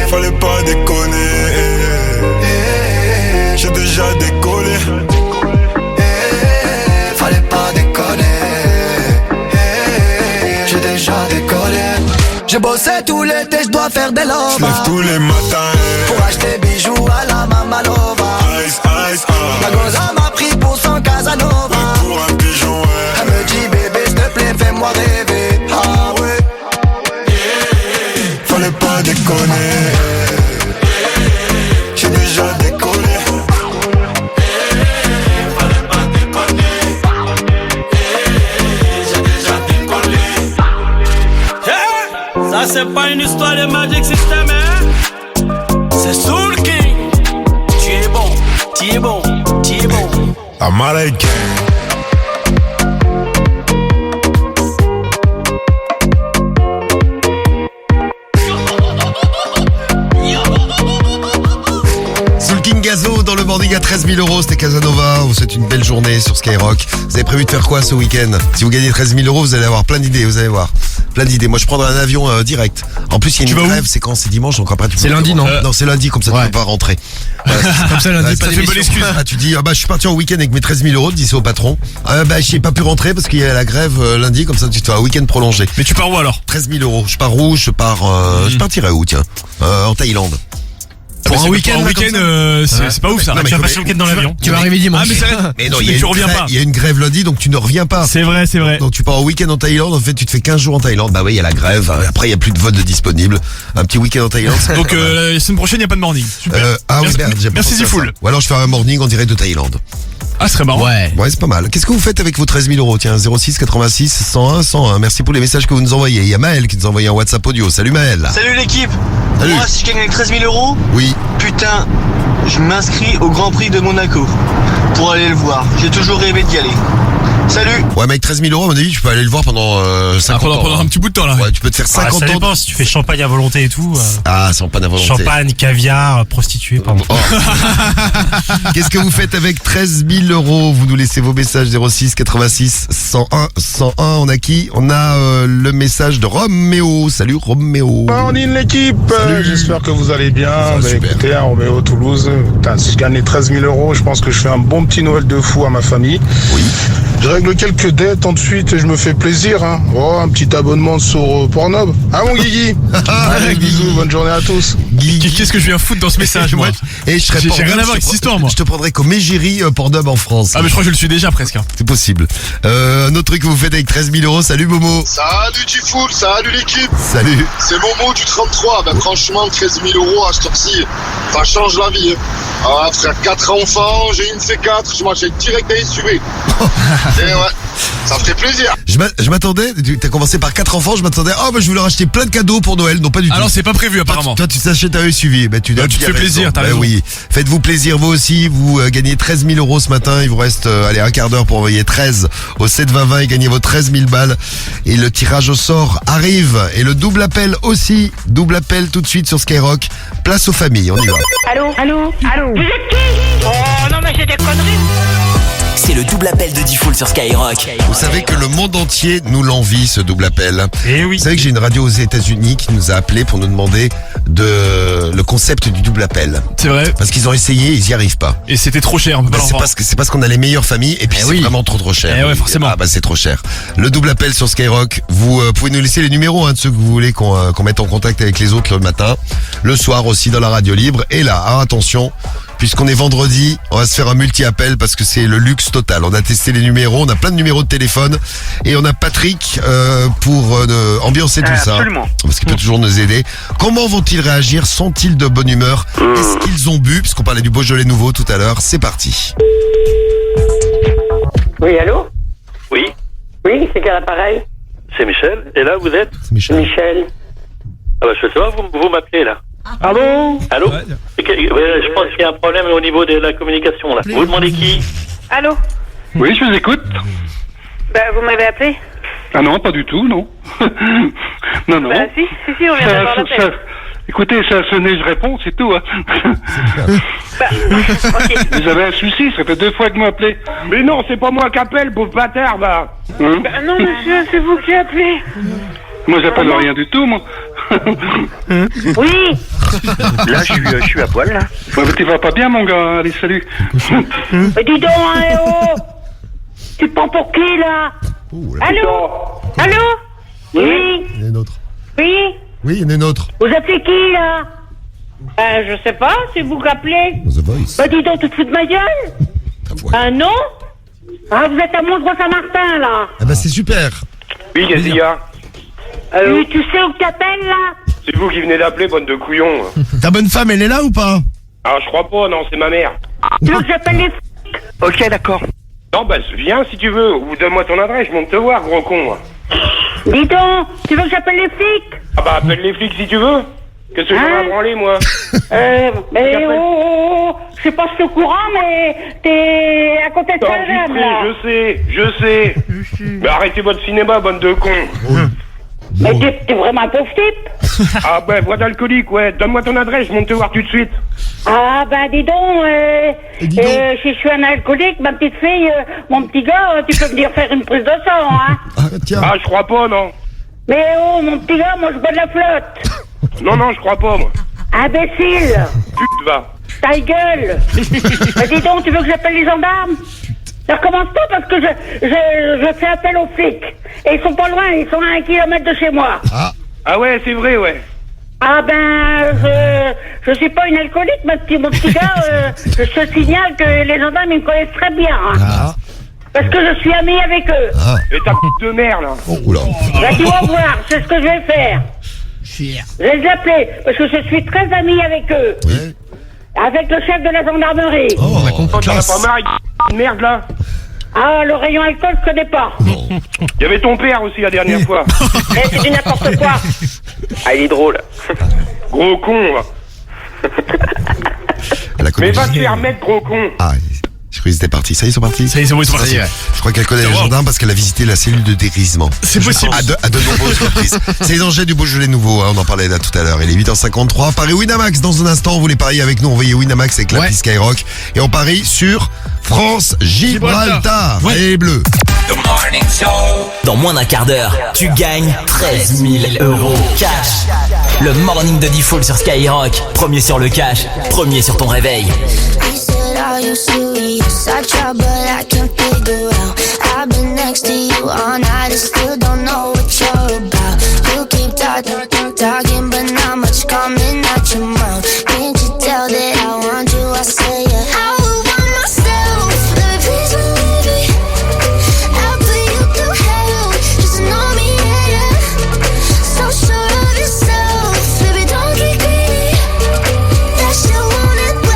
Fallait pas déconner. J'ai déjà décollé. Fallait pas déconner. J'ai déjà décollé. J'ai bossé tout l'été, je dois faire des lovas. J'lève tous les matins pour acheter bijoux à la Mamalova. La goza m'a pris pour son Casanova. Pour un pigeon, elle me dit bébé, s'il te plaît, fais-moi rêver. Ah ouais. Fallait pas déconner. J'ai déjà décollé. Fallait pas déconner. J'ai déjà décollé. Hey, ça c'est pas une histoire de Magic System, hein. C'est Soul King. Tu es bon, tu es bon, tu es bon. Américain. Soul King Gazo dans le morning à 13 000 €, c'était Casanova. Vous souhaitez une belle journée sur Skyrock. Vous avez prévu de faire quoi ce week-end? Si vous gagnez 13 000 €, vous allez avoir plein d'idées, vous allez voir. Plein d'idées. Moi, je prendrai un avion direct. En plus, il y a une grève, c'est quand? C'est dimanche, donc après tu peux. C'est lundi, non? Non, c'est lundi, comme ça tu peux pas rentrer. Comme ça, lundi, pas fait une bonne d'émission. excuse. Tu dis, je suis parti en week-end avec mes 13 000 €, dis ça au patron. J'ai pas pu rentrer parce qu'il y a la grève lundi, comme ça tu te fais un week-end prolongé. Mais tu pars où alors? 13 000 €. Je pars où? Je partirai où, tiens? En Thaïlande. Pour un week-end, c'est pas ouf ça. Non, mais Tu vas passer le week-end dans l'avion. Tu vas arriver dimanche. Ah mais c'est vrai. Mais non, tu reviens pas. Il y a une grève lundi, donc tu ne reviens pas. C'est vrai, c'est vrai. Donc tu pars au week-end en Thaïlande, en fait tu te fais 15 jours en Thaïlande. Bah oui, il y a la grève, après il y a plus de vols disponibles. Un petit week-end en Thaïlande. Donc la semaine prochaine, il n'y a pas de morning. Super. Oui, merde, j'ai pas Merci pensé à Zifoul. ça. Ou alors je fais un morning en direct de Thaïlande. Ah, ce serait marrant. Ouais, c'est pas mal. Qu'est-ce que vous faites avec vos 13 000 €? Tiens, 06 86 101 101. Merci pour les messages que vous nous envoyez. Il y a Maël qui nous a envoyé un WhatsApp audio. Salut Maël. Salut l'équipe. Salut. Moi, si je gagne avec 13 000 €, oui. Putain, je m'inscris au Grand Prix de Monaco pour aller le voir. J'ai toujours rêvé d'y aller. Salut. Ouais, mais avec 13 000 €, à mon avis, tu peux aller le voir pendant 50 ans. Pendant un petit bout de temps là. Ouais, tu peux te faire 50 ça ans. dépend, si tu fais champagne à volonté et tout. Champagne à volonté. Champagne, caviar, prostituée, pardon. Qu'est-ce que vous faites avec 13 000 €? Vous nous laissez vos messages 06 86 101 101. On a qui? On a le message de Roméo. Salut Roméo. Morning l'équipe. J'espère que vous allez bien. Écoutez, Roméo Toulouse. Putain, si je gagne les 13 000 €, je pense que je fais un bon petit Noël de fou à ma famille. Oui. Je règle quelques dettes, ensuite je me fais plaisir. Un petit abonnement sur Pornhub. Mon Guigui. Allez, bisous, bonne journée à tous. Qu'est-ce que je viens foutre dans ce message, moi? Et je serais J'ai rien à voir avec cette histoire, moi. Je te prendrais comme égérie Pornhub en France. Ah, mais je crois que je le suis déjà presque. C'est possible. Un autre truc que vous faites avec 13 000 €. Salut Momo. Salut Tifoul, salut l'équipe. Salut. C'est Momo du 33. Franchement, 13 000 € à cette heure-ci, ça change la vie. Frère, 4 enfants, j'ai une C4, je m'achète direct à SUV. Et ouais, Ça ferait plaisir. Je m'attendais, t'as commencé par 4 enfants, je m'attendais, je vais leur acheter plein de cadeaux pour Noël. Non, pas du tout. Alors c'est pas prévu apparemment. Toi, tu t'achètes un SUV. Tu te fais plaisir, t'as raison. Oui. Faites-vous plaisir, vous aussi. Vous gagnez 13 000 euros ce matin. Il vous reste, un quart d'heure pour envoyer 13 au 720 et gagner vos 13 000 balles. Et le tirage au sort arrive. Et le double appel aussi. Double appel tout de suite sur Skyrock. Place aux familles, on y va. Allô? Vous êtes qui? Oh non mais c'est des conneries. C'est le double appel de Diffoul sur Skyrock. Vous savez que le monde entier nous l'envie, ce double appel. Eh oui. Vous savez que j'ai une radio aux États-Unis qui nous a appelé pour nous demander le concept du double appel. C'est vrai. Parce qu'ils ont essayé, ils y arrivent pas. Et c'était trop cher, on peut pas leur vendre. C'est parce qu'on a les meilleures familles et puis c'est vraiment trop cher. Eh ouais, forcément. C'est trop cher. Le double appel sur Skyrock. Vous pouvez nous laisser les numéros de ceux que vous voulez qu'on mette en contact avec les autres le matin, le soir aussi dans la radio libre. Et là, attention. Puisqu'on est vendredi, on va se faire un multi-appel parce que c'est le luxe total. On a testé les numéros, on a plein de numéros de téléphone et on a Patrick pour ambiancer tout ça. Absolument. Parce qu'il peut toujours nous aider. Comment vont-ils réagir? Sont-ils de bonne humeur? Est-ce qu'ils ont bu? Puisqu'on parlait du Beaujolais nouveau tout à l'heure. C'est parti. Oui, allô? Oui, Oui, c'est quel appareil? c'est Michel. Et là, vous êtes? C'est Michel. Michel. Ah bah, je sais pas, vous m'appelez là. Ah bon? Allô? Je pense qu'il y a un problème au niveau de la communication là. Vous demandez qui? Allô? Oui, je vous écoute. Vous m'avez appelé? Ah non, pas du tout, non. non. Si, on vient d'avoir l'appel. Écoutez, ça a sonné, je réponds, c'est tout. Hein. Ok. Vous avez un souci, ça fait 2 fois que vous m'appelez. Mais non, c'est pas moi qui appelle, pauvre bâtard, Hein? Non, monsieur, c'est vous qui appelez. Moi, j'appelle rien du tout, moi. Oui. Là, je suis à poil, là. Tu vas pas bien, mon gars. Allez, salut. Mais dis donc, tu te prends pour qui, là? Allô? Oui. Il y en a une autre. Oui. Oui, il y en a une autre. Vous appelez qui, là? Je sais pas, c'est vous qui appelez. The Voice. Dis donc, tu te fous de ma gueule? Non? Vous êtes à Mont-Saint-Martin, là. C'est super. Oui, qu'est-ce qu'il y a? Oui, tu sais où tu t'appelles, là? C'est vous qui venez d'appeler, bonne de couillon. Ta bonne femme, elle est là ou pas? Ah, je crois pas, non, c'est ma mère. Tu veux que j'appelle les flics? Ok, d'accord. Non, viens si tu veux, ou donne-moi ton adresse, je monte te voir, gros con. Dis donc, tu veux que j'appelle les flics? Ah appelle les flics si tu veux. Qu'est-ce que j'en ai à branler, moi? Je sais pas si t'es au courant, mais t'es à côté de Saint-Jean, là. Je sais. Mais arrêtez votre cinéma, bande de cons. Mais t'es vraiment un pauvre type. Voix d'alcoolique, ouais. Donne-moi ton adresse, je monte te voir tout de suite. Dis donc, si je suis un alcoolique, ma petite fille, mon petit gars, tu peux venir faire une prise de sang, hein. Tiens. Je crois pas, non. Mais mon petit gars, moi je bois de la flotte. Non, je crois pas, moi. Imbécile. Pute, va. Ta gueule. Dis donc, tu veux que j'appelle les gendarmes? Ne recommence pas parce que je fais appel aux flics. Et ils sont pas loin, ils sont à 1 kilomètre de chez moi. Ah ouais, c'est vrai, ouais. Je suis pas une alcoolique, mon petit gars. Je te signale que les gendarmes, ils me connaissent très bien. Hein. Parce que je suis ami avec eux. Et ta p*** de merde, là. Tu vas voir, c'est ce que je vais faire. Je vais les appeler, parce que je suis très ami avec eux. Oui. Avec le chef de la gendarmerie. T'en as pas marre, de merde, là. Le rayon alcool, je connais pas. Il y avait ton père aussi la dernière fois. C'est du n'importe quoi. Il est drôle. Gros con, là. Mais va te faire mettre, gros con. Je croyais que c'était parti. Ça y est, ils sont partis? Ça y est, ils sont partis. Je crois qu'elle connaît les gendarmes parce qu'elle a visité la cellule de dégrisement. C'est possible. À de nombreuses reprises. C'est les dangers du Beaujolais nouveau, on en parlait là tout à l'heure. Il est 8h53. Paris Winamax dans un instant. Vous voulez parier avec nous, envoyez Winamax avec l'appli Skyrock. Et on parie sur France-Gibraltar. Allez les bleus. Dans moins d'un quart d'heure, tu gagnes 13 000 euros cash. Le morning de Diffoul sur Skyrock. Premier sur le cash, premier sur ton réveil. Are you serious? I try but I can't figure out. I've been next to you all night and still don't know what you're about. You keep talking but not much coming out your mouth. Can't you tell that I want you? I say I would want myself. Let me please believe it. I'll put you through hell. Just know me, yeah. So sure of yourself. Baby, don't get greedy. That shit want it well.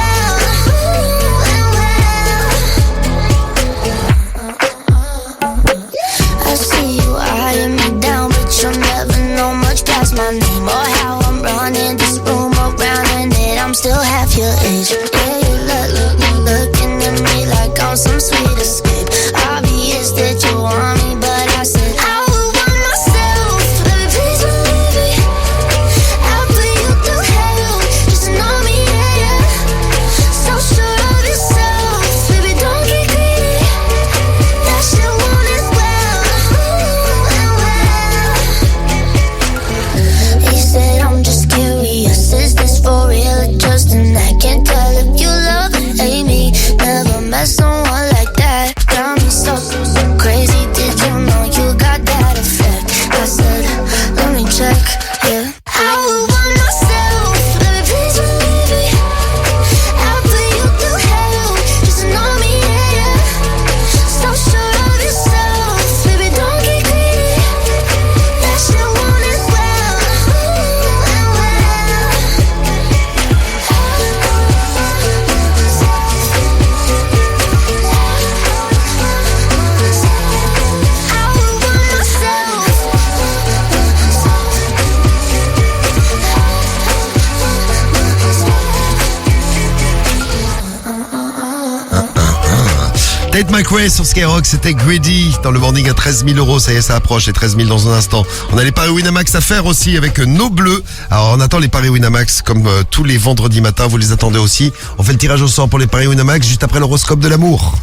I see you eyeing me down, but you'll never know much past my name or how I'm running this room around, and that I'm still half your age. Yeah, you looking at me like I'm some sweet escape. Obvious that you want me, but I said I would want myself. Baby, please believe me. I'll put you through hell just to know me, yeah. So sure of yourself, baby, don't get greedy. That shit won't as well. He said I'm just curious, is this for real or just an act? Can't tell if you love or hate me. Never met someone like that. Got me so crazy, did you know you got that effect? I said, let me check, yeah. I would want myself, baby, please believe me. I'll put you through hell just to know me, yeah. So sure of yourself, baby, don't get greedy. That shit won't as well. Tate McRae sur Skyrock, c'était Greedy dans le morning à 13 000 euros. Ça y est, ça approche, les 13 000 dans un instant. On a les paris Winamax à faire aussi avec nos bleus. Alors on attend les paris Winamax comme tous les vendredis matins, vous les attendez aussi. On fait le tirage au sort pour les paris Winamax juste après l'horoscope de l'amour.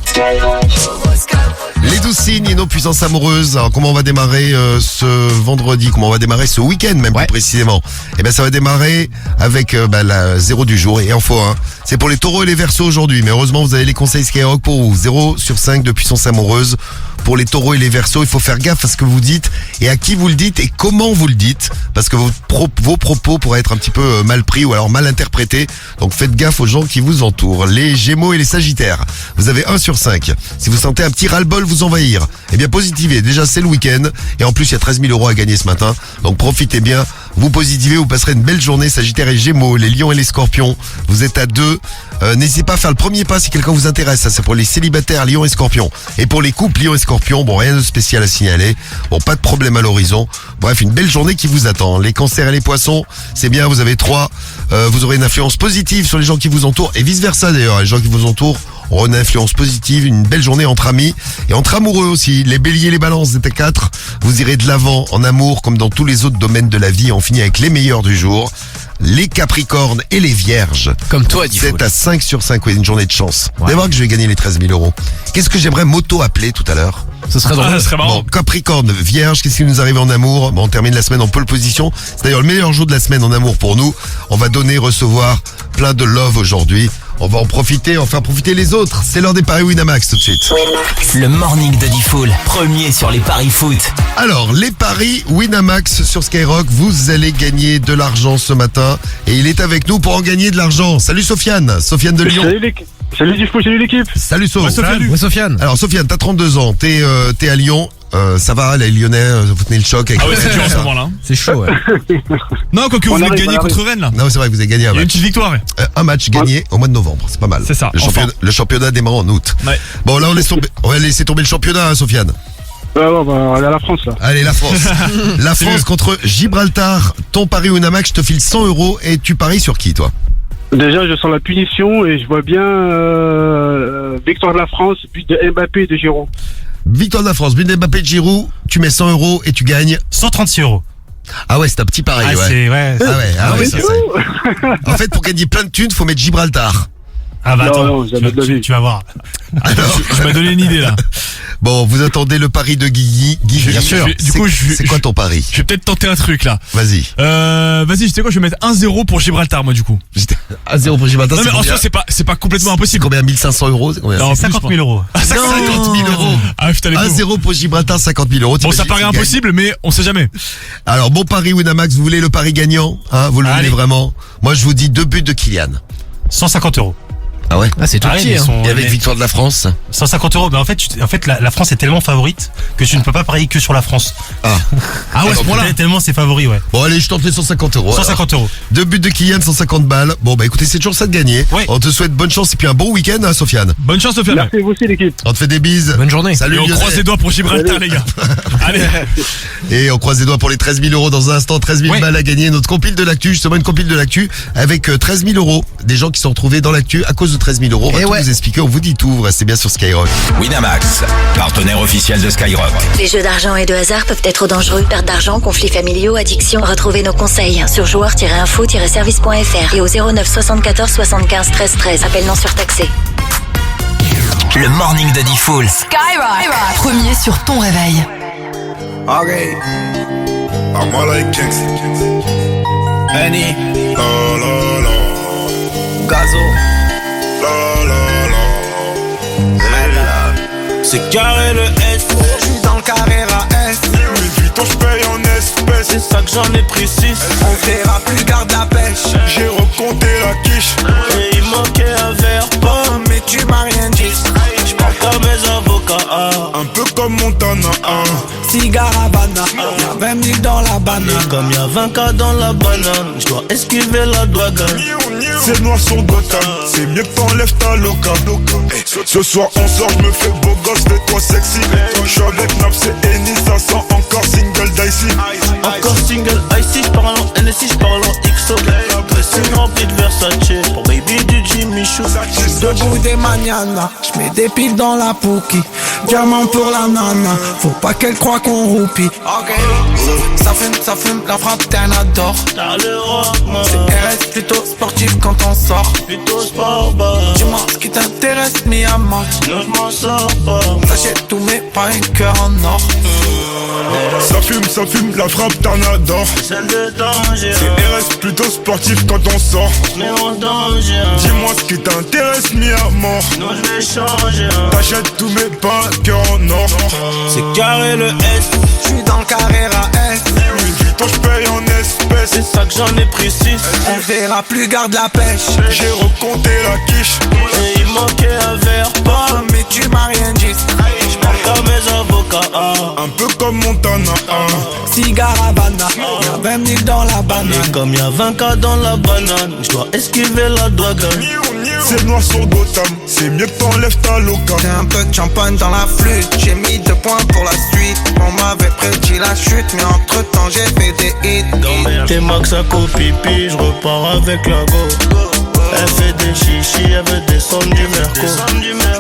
Les 12 signes et nos puissances amoureuses. Alors comment on va démarrer ce vendredi? Comment on va démarrer ce week-end même plus précisément? Eh ben ça va démarrer avec la 0 du jour et info 1. C'est pour les taureaux et les verseaux aujourd'hui. Mais heureusement vous avez les conseils Skyrock pour vous. 0 sur 5 de puissance amoureuse. Pour les taureaux et les verseaux, il faut faire gaffe à ce que vous dites et à qui vous le dites et comment vous le dites. Parce que vos propos pourraient être un petit peu mal pris ou alors mal interprétés. Donc faites gaffe aux gens qui vous entourent. Les gémeaux et les sagittaires. Vous avez 1 sur 5. Si vous sentez un petit ras-le-bol vous envahir, eh bien positivez. Déjà c'est le week-end et en plus il y a 13 000 euros à gagner ce matin. Donc profitez bien. Vous positivez, vous passerez une belle journée. Sagittaire et gémeaux, les lions et les scorpions. Vous êtes à 2. N'hésitez pas à faire le premier pas si quelqu'un vous intéresse. Ça c'est pour les célibataires, lions et scorpions. Et pour les couples, lions et scorpions, bon rien de spécial à signaler. Bon pas de problème à l'horizon. Bref, une belle journée qui vous attend. Les cancers et les poissons, c'est bien, vous avez 3. Vous aurez une influence positive sur les gens qui vous entourent et vice versa d'ailleurs. Les gens qui vous entourent auront une influence positive, une belle journée entre amis et entre amoureux aussi. Les béliers, les balances, vous êtes à 4. Vous irez de l'avant en amour comme dans tous les autres domaines de la vie. On finit avec les meilleurs du jour. Les capricornes et les vierges. Comme toi, Diffoul. C'est à 5 sur 5, oui, une journée de chance. Vous allez voir que je vais gagner les 13 000 euros. Qu'est-ce que j'aimerais m'auto-appeler tout à l'heure? Ce serait drôle. Ah, ça serait marrant. Bon, Capricorne, Vierge, qu'est-ce qui nous arrive en amour? Bon, on termine la semaine en pole position. C'est d'ailleurs le meilleur jour de la semaine en amour pour nous. On va donner, recevoir plein de love aujourd'hui. On va en profiter, en faire profiter les autres. C'est l'heure des paris Winamax tout de suite. Le morning de Diffoul, premier sur les paris foot. Alors, les paris Winamax sur Skyrock, vous allez gagner de l'argent ce matin. Et il est avec nous pour en gagner de l'argent. Salut Sofiane, Sofiane de Lyon. Salut Diffoul, salut l'équipe. Salut Sof. Ouais, Sofiane. Alors Sofiane, t'as 32 ans, t'es à Lyon. Ça va, les Lyonnais, vous tenez le choc avec Ah ouais, c'est dur en ce moment-là. C'est chaud, ouais. Non, quoi que vous venez de gagner contre Rennes là. Non, c'est vrai, vous avez gagné un Il y a une match. petite victoire. Un match gagné au mois de novembre, c'est pas mal. C'est ça, Le championnat démarre en août. Ouais. Bon, là, on va laisser tomber le championnat, hein, Sofiane. Ouais, on va aller à la France là. Allez, la France. La France contre Gibraltar. Ton pari Winamax, je te file 100 euros et tu paries sur qui, toi? Déjà, je sens la punition et je vois bien victoire de la France, but de Mbappé et de Giroud. Victoire de la France, but d'Mbappé de Giroud, tu mets 100 euros et tu gagnes 136 euros. Ah ouais, c'est un petit pari, Ah, ouais. c'est, ouais. Ah ouais, ça, c'est... En fait, pour gagner plein de thunes, faut mettre Gibraltar. Ah bah attends, non, jamais de la vie. tu vas voir. Alors, Je m'ai donné une idée là. bon, vous attendez le pari de Guigui. Bien sûr. Du coup, c'est quoi ton pari? Je vais peut-être tenter un truc là. Vas-y. Vas-y, je sais quoi, je vais mettre 1-0 pour Gibraltar moi du coup. 1-0 pour Gibraltar. Non mais en combien? soi c'est pas complètement impossible. Combien? 1500 euros? C'est combien? Non, C'est 50 000 euros. 50 000 euros. Ah putain les pauvres. 1-0 pour Gibraltar, 50 000 euros. Bon ça T'imagines, paraît tu gagnes. impossible mais on sait jamais. Alors, bon pari Winamax, vous voulez le pari gagnant? Hein, vous le voulez Allez. vraiment? Moi, je vous dis 2 buts de Kylian. 150 euros. Ah ouais. Ah, c'est tout petit, mais hein. Et avec victoire de la France. 150 €. Mais en fait, la France est tellement favorite que tu ne peux pas parier que sur la France. Ah. Ah ouais, à ce point-là. Tellement c'est favori, ouais. Bon allez, je tente les 150 €. 150 €. 2 buts de Kylian, 150 balles. Bon bah écoutez, c'est toujours ça de gagner. Ouais. On te souhaite bonne chance et puis un bon week-end, hein, Sofiane. Bonne chance, Sofiane. Merci vous aussi l'équipe. On te fait des bises. Bonne journée. Salut Et on Lyonnais. croise les doigts pour Gibraltar, les gars. Allez. Et on croise les doigts pour les 13 000 € dans un instant. 13 000 Ouais. balles à gagner. Notre compile de l'actu, justement une compile de l'actu avec 13 000 €. Des gens qui sont retrouvés dans l'actu à cause de 13 000 €. On va Et tout ouais. vous expliquer. On vous dit tout. Vous restez bien sur Skyrock. Winamax, partenaire officiel de Skyrock. Les jeux d'argent et de hasard peuvent être dangereux. Perte d'argent, conflits familiaux, addiction. Retrouvez nos conseils sur joueurs-info-service.fr et au 09 74 75 13 13. Appel non surtaxé. Le morning de Diffoul. Skyrock, premier sur ton réveil. Okay. I'm all like kicks. Annie. La la la. Gazo. La la la. C'est carré le S. J'suis dans le carré à S. Louis Vuitton j'paye en espèces. C'est ça que j'en ai pris 6. On verra plus, garde la pêche. J'ai recompté la quiche. Et il manquait un verre. Oh mais tu m'as rien dit. J'parle comme mes avocats. Un peu comme Montana. Cigare Havana. Y'a 20 000 dans la banane. Comme y'a 20 cas dans la banane. J'dois esquiver la douane. C'est noir sur Gotham. C'est mieux que t'enlèves ta loca. Ce soir on sort, j'me fais beau gosse, fais-toi sexy. J'suis avec Naps et Eni, ça sent encore single dicey. Encore single icy, j'parle en NSI, j'parle en XO. Dressing rempli de Versace, pour baby du Jimmy Choo. Debout des manianas, j'mets des piles dans la pouki. Diamant pour la nana, faut pas qu'elle croie qu'on roupie. Ça fume, la frappe t'es un adore. C'est RS plutôt sportif quand on sort. Plutôt sport, bah. Dis-moi ce qui t'intéresse, mi à mort. Non, j'm'en sors pas. J'achète tous mes paris, cœur en or. Ça fume, la frappe t'en adore. Celle de danger. C'est RS plutôt sportif quand on sort. Mais en danger. Dis-moi ce qui t'intéresse, mi à mort. Non, j'vais changer. T'achètes tous mes pains, cœur en or. C'est carré le S. J'suis dans le carré à S. Louis Vuitton j'paye en espèces. C'est ça que j'en ai pris 6. On verra plus, garde la pêche. J'ai recompté la quiche. Et il manquait un verre. Oh mais tu m'as rien dit. J'parle comme mes avocats. Un peu comme Montana. Cigare Havana. Y'a 20 000 dans la banane. Et comme y'a 20 cas dans la banane, j'dois esquiver la douane. C'est noir sur Gotham. C'est mieux que t'enlèves ta loca. J'ai un peu de champagne dans la flûte. J'ai mis 2 points pour la suite. On m'avait prédit la chute, mais entre temps j'ai fait des hits. T'es max à copipi, j'repars avec la go. Elle fait des chichis, elle veut descendre du merco.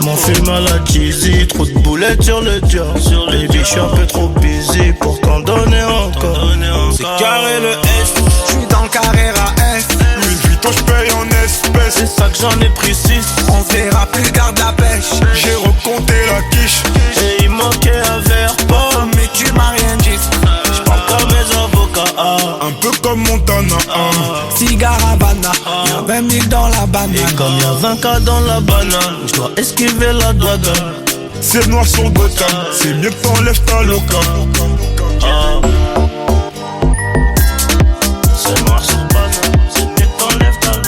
J'm'enfume à la cheesy, trop de boulettes sur le dior. Baby, j'suis un peu trop busy pour t'en donner encore. C'est carré le S, j'suis dans le carré à S. Louis Vuitton j'paye en espèces. C'est ça que j'en ai pris 6. On verra plus, garde la pêche. J'ai recompté la quiche. Et il manquait un verre. Oh mais tu m'as rien dit. J'parle comme mes avocats. Un peu comme Montana. Cigare Havana. Y'a 20 000 dans la banane. Et comme y'a 20 cas dans la banane, j'dois esquiver la douane. C'est noir sur Gotham. C'est mieux que t'enlèves ta loca. C'est noir sur banane. C'est mieux que t'enlèves ta loca.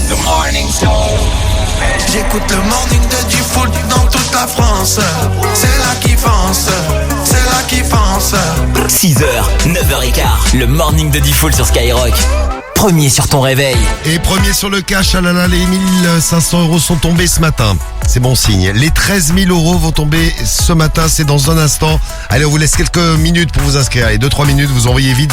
The Morning Show. J'écoute le morning de Diffoul dans toute la France. C'est là qui fonce, c'est là qui fonce. 6h, 9h15. Le morning de Diffoul sur Skyrock. Premier sur ton réveil. Et premier sur le cash, ah là là, les 1500 € sont tombés ce matin. C'est bon signe. Les 13 000 € vont tomber ce matin, c'est dans un instant. Allez, on vous laisse quelques minutes pour vous inscrire. Allez, 2-3 minutes, vous envoyez vite.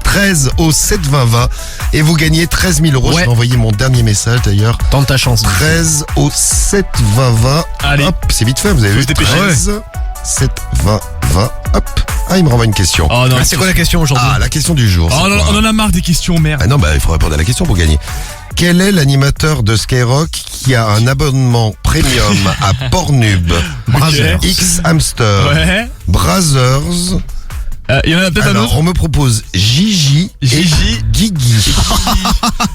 13 au 7 20 20 et vous gagnez 13 000 €. Ouais. Je vais envoyer mon dernier message d'ailleurs. Tente ta chance. 13 au 7 20 20. Allez. Hop, c'est vite fait, vous avez vu. 13 7 20 20. Hop. Ah, il me renvoie une question. Oh non, C'est quoi la question aujourd'hui? Ah, la question du jour. Oh c'est non, quoi on en a marre des questions, merde. Ah non, bah il faut répondre à la question pour gagner. Quel est l'animateur de Skyrock qui a un abonnement premium à Pornhub, Brazzers. X Hamster, Ouais. Brazzers? Il y en a peut-être un Alors, autre. on me propose Gigi et Gigi. Guigui.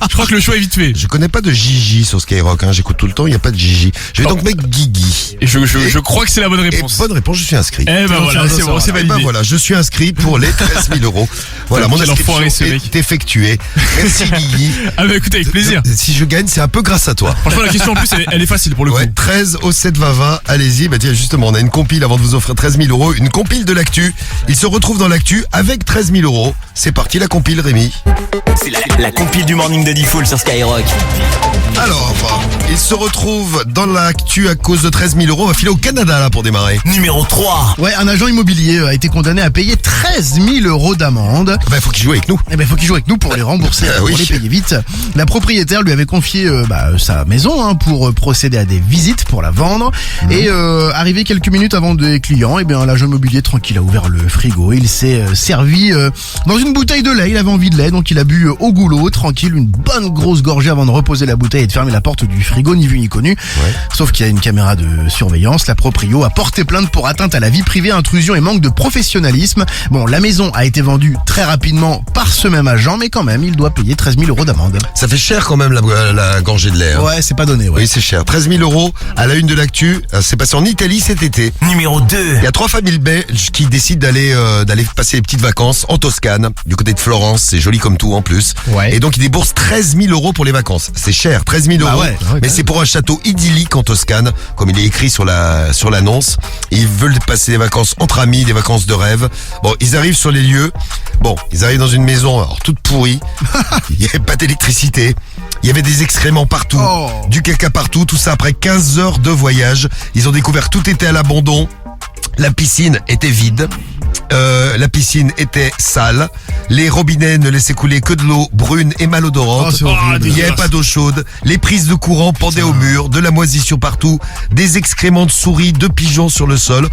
Je crois que le choix est vite fait. Je connais pas de Gigi sur Skyrock, hein. J'écoute tout le temps, il n'y a pas de Gigi. Je vais donc mettre Guigui. Et je crois que c'est la bonne réponse. Bonne réponse, je suis inscrit. Eh ben voilà, c'est bon, c'est validé. Ben voilà, je suis inscrit pour les 13 000 euros. Voilà, mon inscription est effectuée. Merci Guigui. Ah bah écoute, avec plaisir. Si je gagne, c'est un peu grâce à toi. Franchement, la question en plus, elle est facile pour le coup. 13 au 7 20 20, allez-y. Bah tiens, justement, on a une compile avant de vous offrir 13 000 euros. Une compile de l'actu. Il se retrouve dans l'actu avec 13 000 euros. C'est parti, la compile, Rémi. C'est la compile du morning de Diffoul sur Skyrock. Alors, il se retrouve dans l'actu à cause de 13 000 euros. On va filer au Canada là pour démarrer. Numéro 3. Ouais, un agent immobilier a été condamné à payer 13 000 euros d'amende. Bah, il faut qu'il joue avec nous. Eh ben, il faut qu'il joue avec nous pour les rembourser, pour les payer vite. La propriétaire lui avait confié sa maison pour procéder à des visites pour la vendre. Et arrivé quelques minutes avant des clients, eh bien l'agent immobilier tranquille a ouvert le frigo. Il s'est servi dans une bouteille de lait. Il avait envie de lait, donc il a bu au goulot, tranquille, une bonne grosse gorgée avant de reposer la bouteille et de fermer la porte du frigo, ni vu ni connu. Sauf qu'il y a une caméra de surveillance. La proprio a porté plainte pour atteinte à la vie privée, intrusion et manque de professionnalisme. Bon, la maison a été vendue très rapidement par ce même agent, mais quand même, il doit payer 13 000 euros d'amende. Ça fait cher quand même la gorgée de lait. Hein. Ouais, c'est pas donné. Ouais. Oui, c'est cher. 13 000 euros à la une de l'actu. C'est passé en Italie cet été. Numéro 2. Il y a 3 familles belges qui décident d'aller passer les petites vacances en Toscane, du côté de Florence. C'est joli comme tout en plus. Ouais. Et donc ils déboursent 13 000 euros pour les vacances. C'est cher, 13 000 euros. Ouais, mais c'est pour un château idyllique en Toscane, comme il est écrit sur l'annonce. Ils veulent passer des vacances entre amis, des vacances de rêve. Bon, ils arrivent sur les lieux. Bon, ils arrivent dans une maison alors, toute pourrie. Il n'y avait pas d'électricité. Il y avait des excréments partout, du caca partout. Tout ça après 15 heures de voyage. Ils ont découvert tout était à l'abandon. La piscine était vide. La piscine était sale. Les robinets ne laissaient couler que de l'eau brune et malodorante. Il n'y avait pas d'eau chaude. Les prises de courant pendaient au mur. De la moisissure partout. Des excréments de souris, de pigeons sur le sol.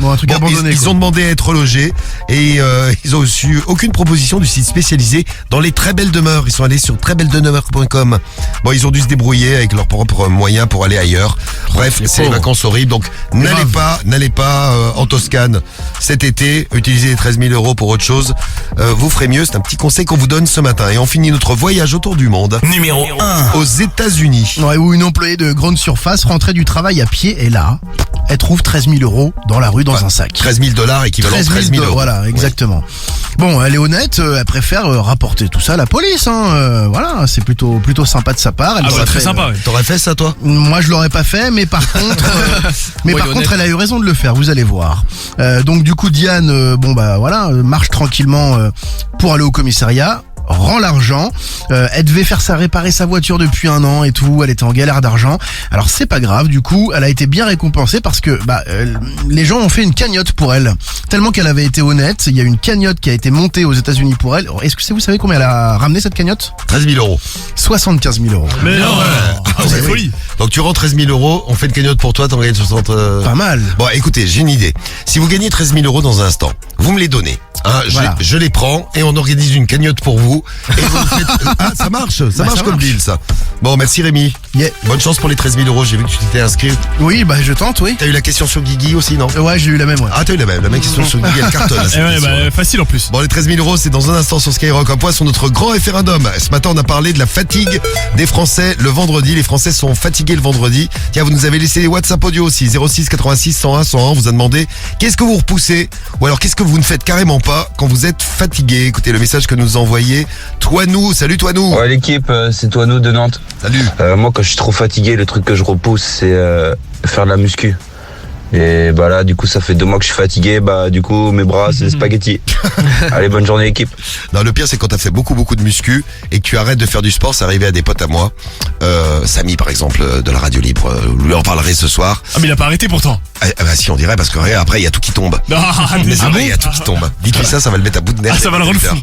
Ils ont demandé à être logés. Et ils ont reçu aucune proposition du site spécialisé dans les très belles demeures. Ils sont allés sur trèsbellesdemeures.com. Bon, ils ont dû se débrouiller avec leurs propres moyens pour aller ailleurs. Bref, c'est les vacances horribles. Donc n'allez pas en Toscane cet été. Utilisez les 13 000 euros pour autre chose. Vous ferez mieux. C'est un petit conseil qu'on vous donne ce matin. Et on finit notre voyage autour du monde. Numéro 1. Aux États-Unis. Ouais, où une employée de grande surface rentrait du travail à pied et là, elle trouve 13 000 euros dans la rue dans un sac. 13 000 $ équivalent 13 000 euros. Voilà, exactement. Bon, elle est honnête, elle préfère rapporter tout ça à la police. Voilà, c'est plutôt sympa de sa part. Elle très sympa. T'aurais fait ça, toi? Moi, je l'aurais pas fait, mais par contre, elle a eu raison de le faire. Vous allez voir. Donc du coup, Diane, marche tranquillement pour aller au commissariat. Rend l'argent, elle devait réparer sa voiture depuis 1 an et tout, elle était en galère d'argent. Alors c'est pas grave, du coup elle a été bien récompensée parce que les gens ont fait une cagnotte pour elle, tellement qu'elle avait été honnête. Il y a une cagnotte qui a été montée aux États-Unis pour elle. Est-ce que vous savez combien elle a ramené cette cagnotte? 13 000 euros. 75 000 euros. Mais non, c'est folie. Donc tu rends 13 000 euros, on fait une cagnotte pour toi, t'en gagnes 60. Pas mal. Bon, écoutez, j'ai une idée. Si vous gagnez 13 000 euros dans un instant, vous me les donnez. Je les prends et on organise une cagnotte pour vous. Et vous faites... ça marche comme deal, ça. Bon, merci Rémi. Yeah. Bonne chance pour les 13 000 euros. J'ai vu que tu t'étais inscrit. Oui, je tente, oui. T'as eu la question sur Guigui aussi, non? Ouais, j'ai eu la même, ouais. Ah, t'as eu la même question sur Guigui, elle cartonne. Facile en plus. Bon, les 13 000 euros, c'est dans un instant sur Skyrock. Un point sur notre grand référendum. Ce matin, on a parlé de la fatigue des Français le vendredi. Les Français sont fatigués le vendredi. Tiens, vous nous avez laissé les WhatsApp audio aussi. 06 86 101 101. On vous a demandé qu'est-ce que vous repoussez ou alors qu'est-ce que vous ne faites carrément pas quand vous êtes fatigué. Écoutez le message que nous a envoyé Toinou. Salut Toinou. Ouais, l'équipe, c'est Toinou de Nantes. Salut. Moi, quand je suis trop fatigué, le truc que je repousse, c'est faire de la muscu. Et là, du coup, ça fait 2 mois que je suis fatigué. Du coup, mes bras, c'est spaghetti. Allez, bonne journée, équipe. Non, le pire, c'est quand t'as fait beaucoup de muscu et que tu arrêtes de faire du sport. C'est arrivé à des potes à moi. Samy, par exemple, de la radio libre, lui en parlerai ce soir. Ah, mais il a pas arrêté pourtant. Si, on dirait, parce que après, il y a tout qui tombe. Il y a tout qui tombe. Dites-lui ça va le mettre à bout de nerfs. Ça va le rendre fou.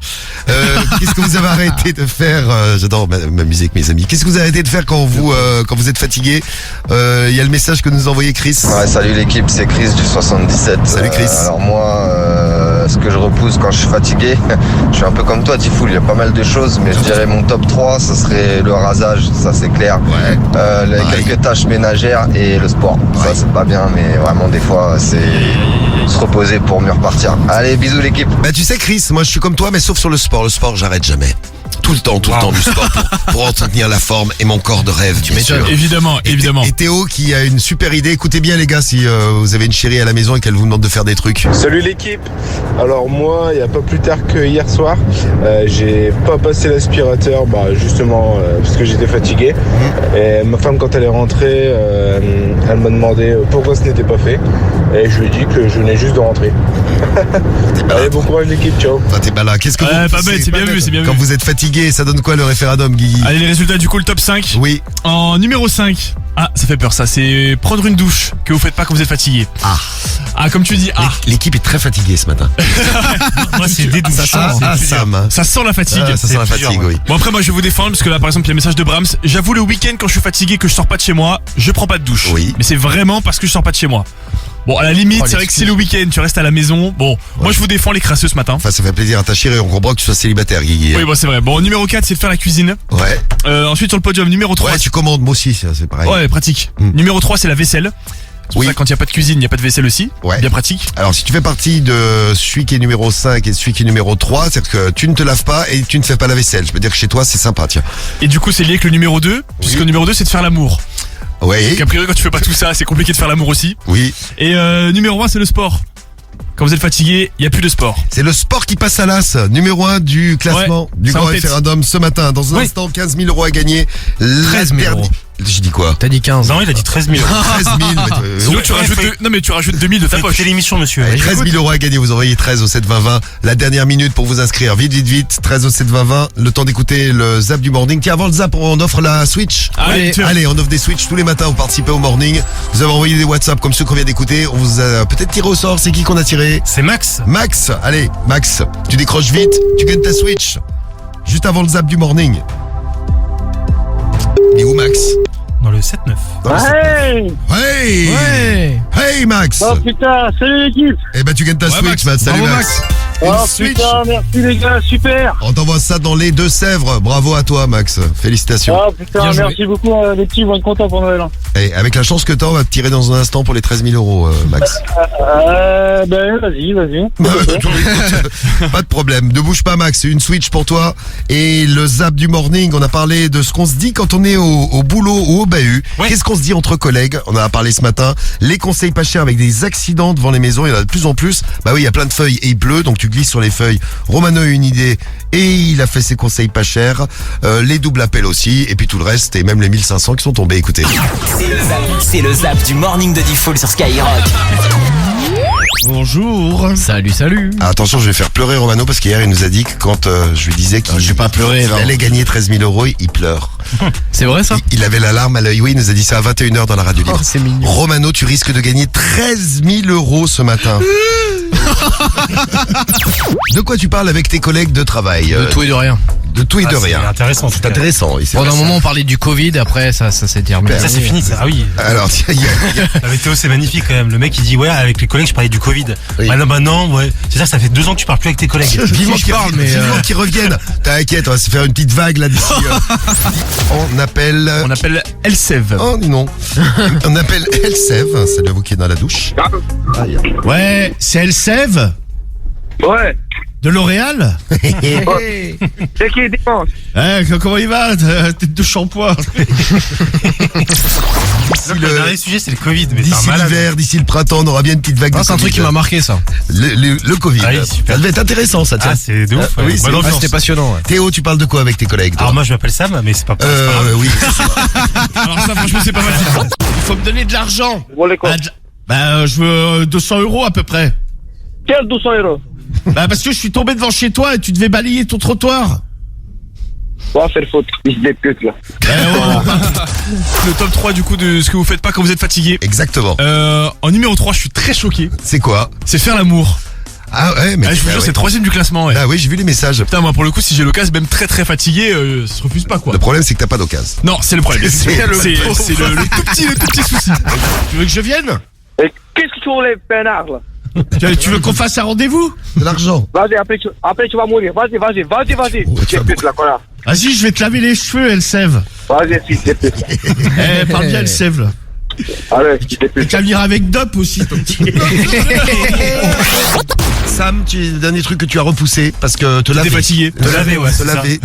Qu'est-ce que vous avez arrêté de faire? J'adore m'amuser avec mes amis. Qu'est-ce que vous avez arrêté de faire quand vous êtes fatigué? Il y a le message que nous a envoyé Chris. Ouais, salut l'équipe. C'est Chris du 77. Salut Chris. Alors moi, ce que je repousse quand je suis fatigué, je suis un peu comme toi, Diffoul, il y a pas mal de choses, mais je dirais mon top 3, ce serait le rasage, ça c'est clair. Quelques tâches ménagères et le sport. Ça c'est pas bien, mais vraiment des fois c'est se reposer pour mieux repartir. Allez, bisous l'équipe. Tu sais Chris, moi je suis comme toi, mais sauf sur le sport. Le sport, j'arrête jamais. tout le temps du sport pour entretenir la forme et mon corps de rêve, tu m'étonnes. Évidemment. Et Théo qui a une super idée. Écoutez bien les gars, si vous avez une chérie à la maison et qu'elle vous demande de faire des trucs. Salut l'équipe. Alors moi, il n'y a pas plus tard que hier soir, j'ai pas passé l'aspirateur, justement parce que j'étais fatigué. Et ma femme, quand elle est rentrée, elle m'a demandé pourquoi ce n'était pas fait. Et je lui ai dit que je venais juste de rentrer. Allez, bon courage l'équipe, ciao. Enfin, t'es pas là. Qu'est-ce que vous pas bête, c'est bien vu. Quand vous êtes fatigué, ça donne quoi le référendum, Guigui? Allez, les résultats du coup, le top 5. Oui. En numéro 5. Ah, ça fait peur ça, c'est prendre une douche que vous faites pas quand vous êtes fatigué. Ah, comme tu dis, L'équipe est très fatiguée ce matin. Moi, c'est des douches. Sam. Ça sent la fatigue. Ça sent la fatigue, oui. Bon, après, moi, je vais vous défendre parce que là, par exemple, il y a un message de Brahms. J'avoue, le week-end, quand je suis fatigué, que je sors pas de chez moi, je prends pas de douche. Oui. Mais c'est vraiment parce que je sors pas de chez moi. Bon, à la limite, c'est vrai que si le week-end, tu restes à la maison, moi, je vous défends les crasseux ce matin. Enfin, ça fait plaisir à ta chérie, on comprend que tu sois célibataire, Guigui. Oui, bon, c'est vrai. Bon, numéro 4, c'est de faire la cuisine. Ouais. Ensuite, sur le podium, numéro 3. Ouais, tu commandes, moi aussi, c'est pareil. Ouais, pratique. Numéro 3, c'est la vaisselle. C'est pour ça, quand il n'y a pas de cuisine, il n'y a pas de vaisselle aussi. Ouais. Bien pratique. Alors, si tu fais partie de celui qui est numéro 5 et celui qui est numéro 3, c'est-à-dire que tu ne te laves pas et tu ne fais pas la vaisselle. Je veux dire que chez toi, c'est sympa, tiens. Et du coup, c'est lié avec le numéro 2, puisque le numéro 2, c'est de faire l'amour. Oui. Donc, a priori, quand tu fais pas tout ça, c'est compliqué de faire l'amour aussi. Oui. Et numéro 1, c'est le sport. Quand vous êtes fatigué, il n'y a plus de sport. C'est le sport qui passe à l'as. Numéro 1 du classement du grand référendum ce matin. Dans un instant, 15 000 euros à gagner. 13 000 euros. J'ai dit quoi? T'as dit 15. Non, il a dit 13 000 euros. 13 000. Sinon, tu rajoutes non, mais tu rajoutes 2000 de ta poche. C'est l'émission, monsieur. Allez, 13 000 euros à gagner. Vous envoyez 13 au 7 20 20. La dernière minute pour vous inscrire. Vite. 13 au 7 20 20. Le temps d'écouter le zap du morning. Tiens, avant le zap, on offre la Switch. Allez, on offre des Switch tous les matins. Vous participez au morning. Vous avez envoyé des WhatsApp comme ceux qu'on vient d'écouter. On vous a peut-être tiré au sort. C'est qui qu'on a tiré? C'est Max. Max. Allez, Max. Tu décroches vite. Tu gagnes ta Switch. Juste avant le zap du morning. Et où Max? Dans le 7-9. Hey Max. Oh putain, salut l'équipe. Eh ben tu gagnes ta Switch, Max. Salut Max. Oh putain, merci les gars, super. On t'envoie ça dans les Deux-Sèvres. Bravo à toi Max. Félicitations. Oh putain, merci beaucoup les petits, vont être contents pour Noël. Et avec la chance que t'as, on va te tirer dans un instant pour les 13 000 euros Max. Vas-y. Pas de problème. Ne bouge pas Max, c'est une Switch pour toi. Et le zap du morning, on a parlé de ce qu'on se dit quand on est au boulot ou au bahut. Qu'est-ce qu'on se dit entre collègues? On en a parlé ce matin. Les conseils pas chers avec des accidents devant les maisons, il y en a de plus en plus. Bah oui, il y a plein de feuilles et il pleut, donc tu glisses sur les feuilles. Romano a une idée et il a fait ses conseils pas chers. Les doubles appels aussi, et puis tout le reste, et même les 1500 qui sont tombés. Écoutez. C'est le zap du morning de Diffoul sur Skyrock. Bonjour. Salut. Ah, attention, je vais faire pleurer Romano parce qu'hier il nous a dit que quand je lui disais qu'il je vais pas pleurer, il allait gagner 13 000 euros, il pleure. C'est vrai ça? Il avait la larme à l'œil. Oui, il nous a dit ça à 21h dans la radio libre. C'est mignon. Romano, tu risques de gagner 13 000 euros ce matin. De quoi tu parles avec tes collègues de travail? De tout et de rien. De tout et de rien. C'est intéressant. C'est intéressant. Pendant un moment, on parlait du Covid, après, ça s'est terminé. Ça, c'est fini, ça. Ah oui. Alors, tiens, Avec Théo, c'est magnifique quand même. Le mec, il dit, ouais, avec les collègues, je parlais du Covid. Oui. Bah non, ouais. C'est ça que ça fait 2 ans que tu parles plus avec tes collègues. Vivement qu'ils reviennent. T'inquiète, on va se faire une petite vague là d'ici. On appelle Elsev. Oh non. On appelle Elsev. Salut à vous qui est dans la douche. Ouais, c'est Elsev? Ouais. De L'Oréal? C'est qui dépense? Comment il va? Tête de shampoing. Le dernier sujet, c'est le Covid. D'ici l'hiver, d'ici le printemps, on aura bien une petite vague de Covid. C'est un truc qui m'a marqué ça. Le Covid. Ah oui, super. Ça devait être intéressant ça, tiens. Ah, c'est de ouf. Oui, c'était passionnant. Théo, tu parles de quoi avec tes collègues toi? Alors moi, je m'appelle Sam, mais c'est pas grave. Oui. Alors ça, franchement, c'est pas mal. Il faut me donner de l'argent. Bah, je veux 200 euros à peu près. quel 200 euros? Bah parce que je suis tombé devant chez toi et tu devais balayer ton trottoir. On va faire faute, fils de pute là. Le top 3 du coup de ce que vous faites pas quand vous êtes fatigué. Exactement. En numéro 3, je suis très choqué. C'est quoi? C'est faire l'amour. Ah ouais, mais je vous jure, c'est 3ème du classement. Ouais. Ah oui, j'ai vu les messages. Putain, moi pour le coup, si j'ai l'occasion, même très très fatigué, ça se refuse pas quoi. Le problème, c'est que t'as pas d'occasion. Non, c'est le problème. C'est le tout petit souci. Tu veux que je vienne? Et qu'est-ce que tu voulais, peinard là? Tu veux qu'on fasse un rendez-vous? De l'argent. Vas-y, après tu vas mourir. Vas-y. Tu vas pute là, connard. Vas-y, je vais te laver les cheveux, Elsev. Vas-y, fils de pute. Parle bien, Elsev là. Allez, Tu vas venir avec Dop aussi, ton petit. Sam, le dernier truc que tu as repoussé parce que te laver. T'es fatigué. Te laver, ouais. Te laver.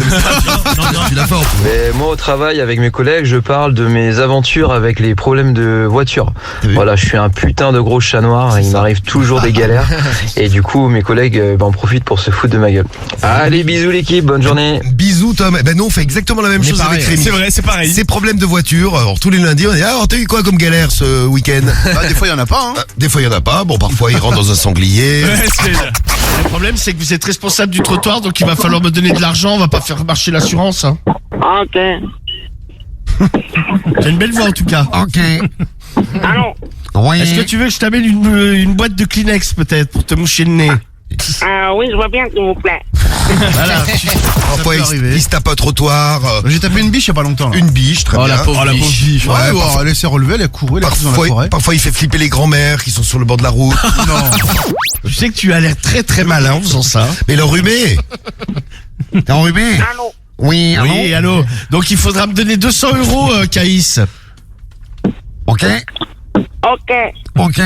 Tu l'as fait en Mais moi au travail avec mes collègues, je parle de mes aventures avec les problèmes de voiture. Voilà, je suis un putain de gros chat noir, il m'arrive toujours des galères et du coup mes collègues en profitent pour se foutre de ma gueule. Allez, bisous l'équipe, bonne journée. Bisous Tom. Ben non, on fait exactement la même chose avec Rémi. C'est vrai, c'est pareil. Ces problèmes de voiture, alors tous les lundis on dit t'as eu quoi comme galère ce week-end? Des fois il y en a pas. Des fois il y en a pas. Bon, parfois il rentre dans un sanglier. Le problème, c'est que vous êtes responsable du trottoir, donc il va falloir me donner de l'argent. On va pas faire marcher l'assurance. Hein. Ok. T'as une belle voix en tout cas. Ok. Allô? Oui. Est-ce que tu veux que je t'amène une boîte de Kleenex peut-être pour te moucher le nez? Oui, je vois bien, s'il vous plaît. Voilà. Parfois il se tape un trottoir. J'ai tapé une biche il y a pas longtemps. Là. Une biche, très bien. La pauvre biche. Ouais, parfois, elle s'est relevée, elle a couru, elle a dans la forêt. Parfois il fait flipper les grands-mères qui sont sur le bord de la route. Non. Je sais que tu as l'air très très malin en faisant ça. Mais l'enrhumé. T'es enrhumé? Allô? Oui, allô? Oui, allô. Donc il faudra me donner 200 €, Caïs. Ok. Ok. Ok.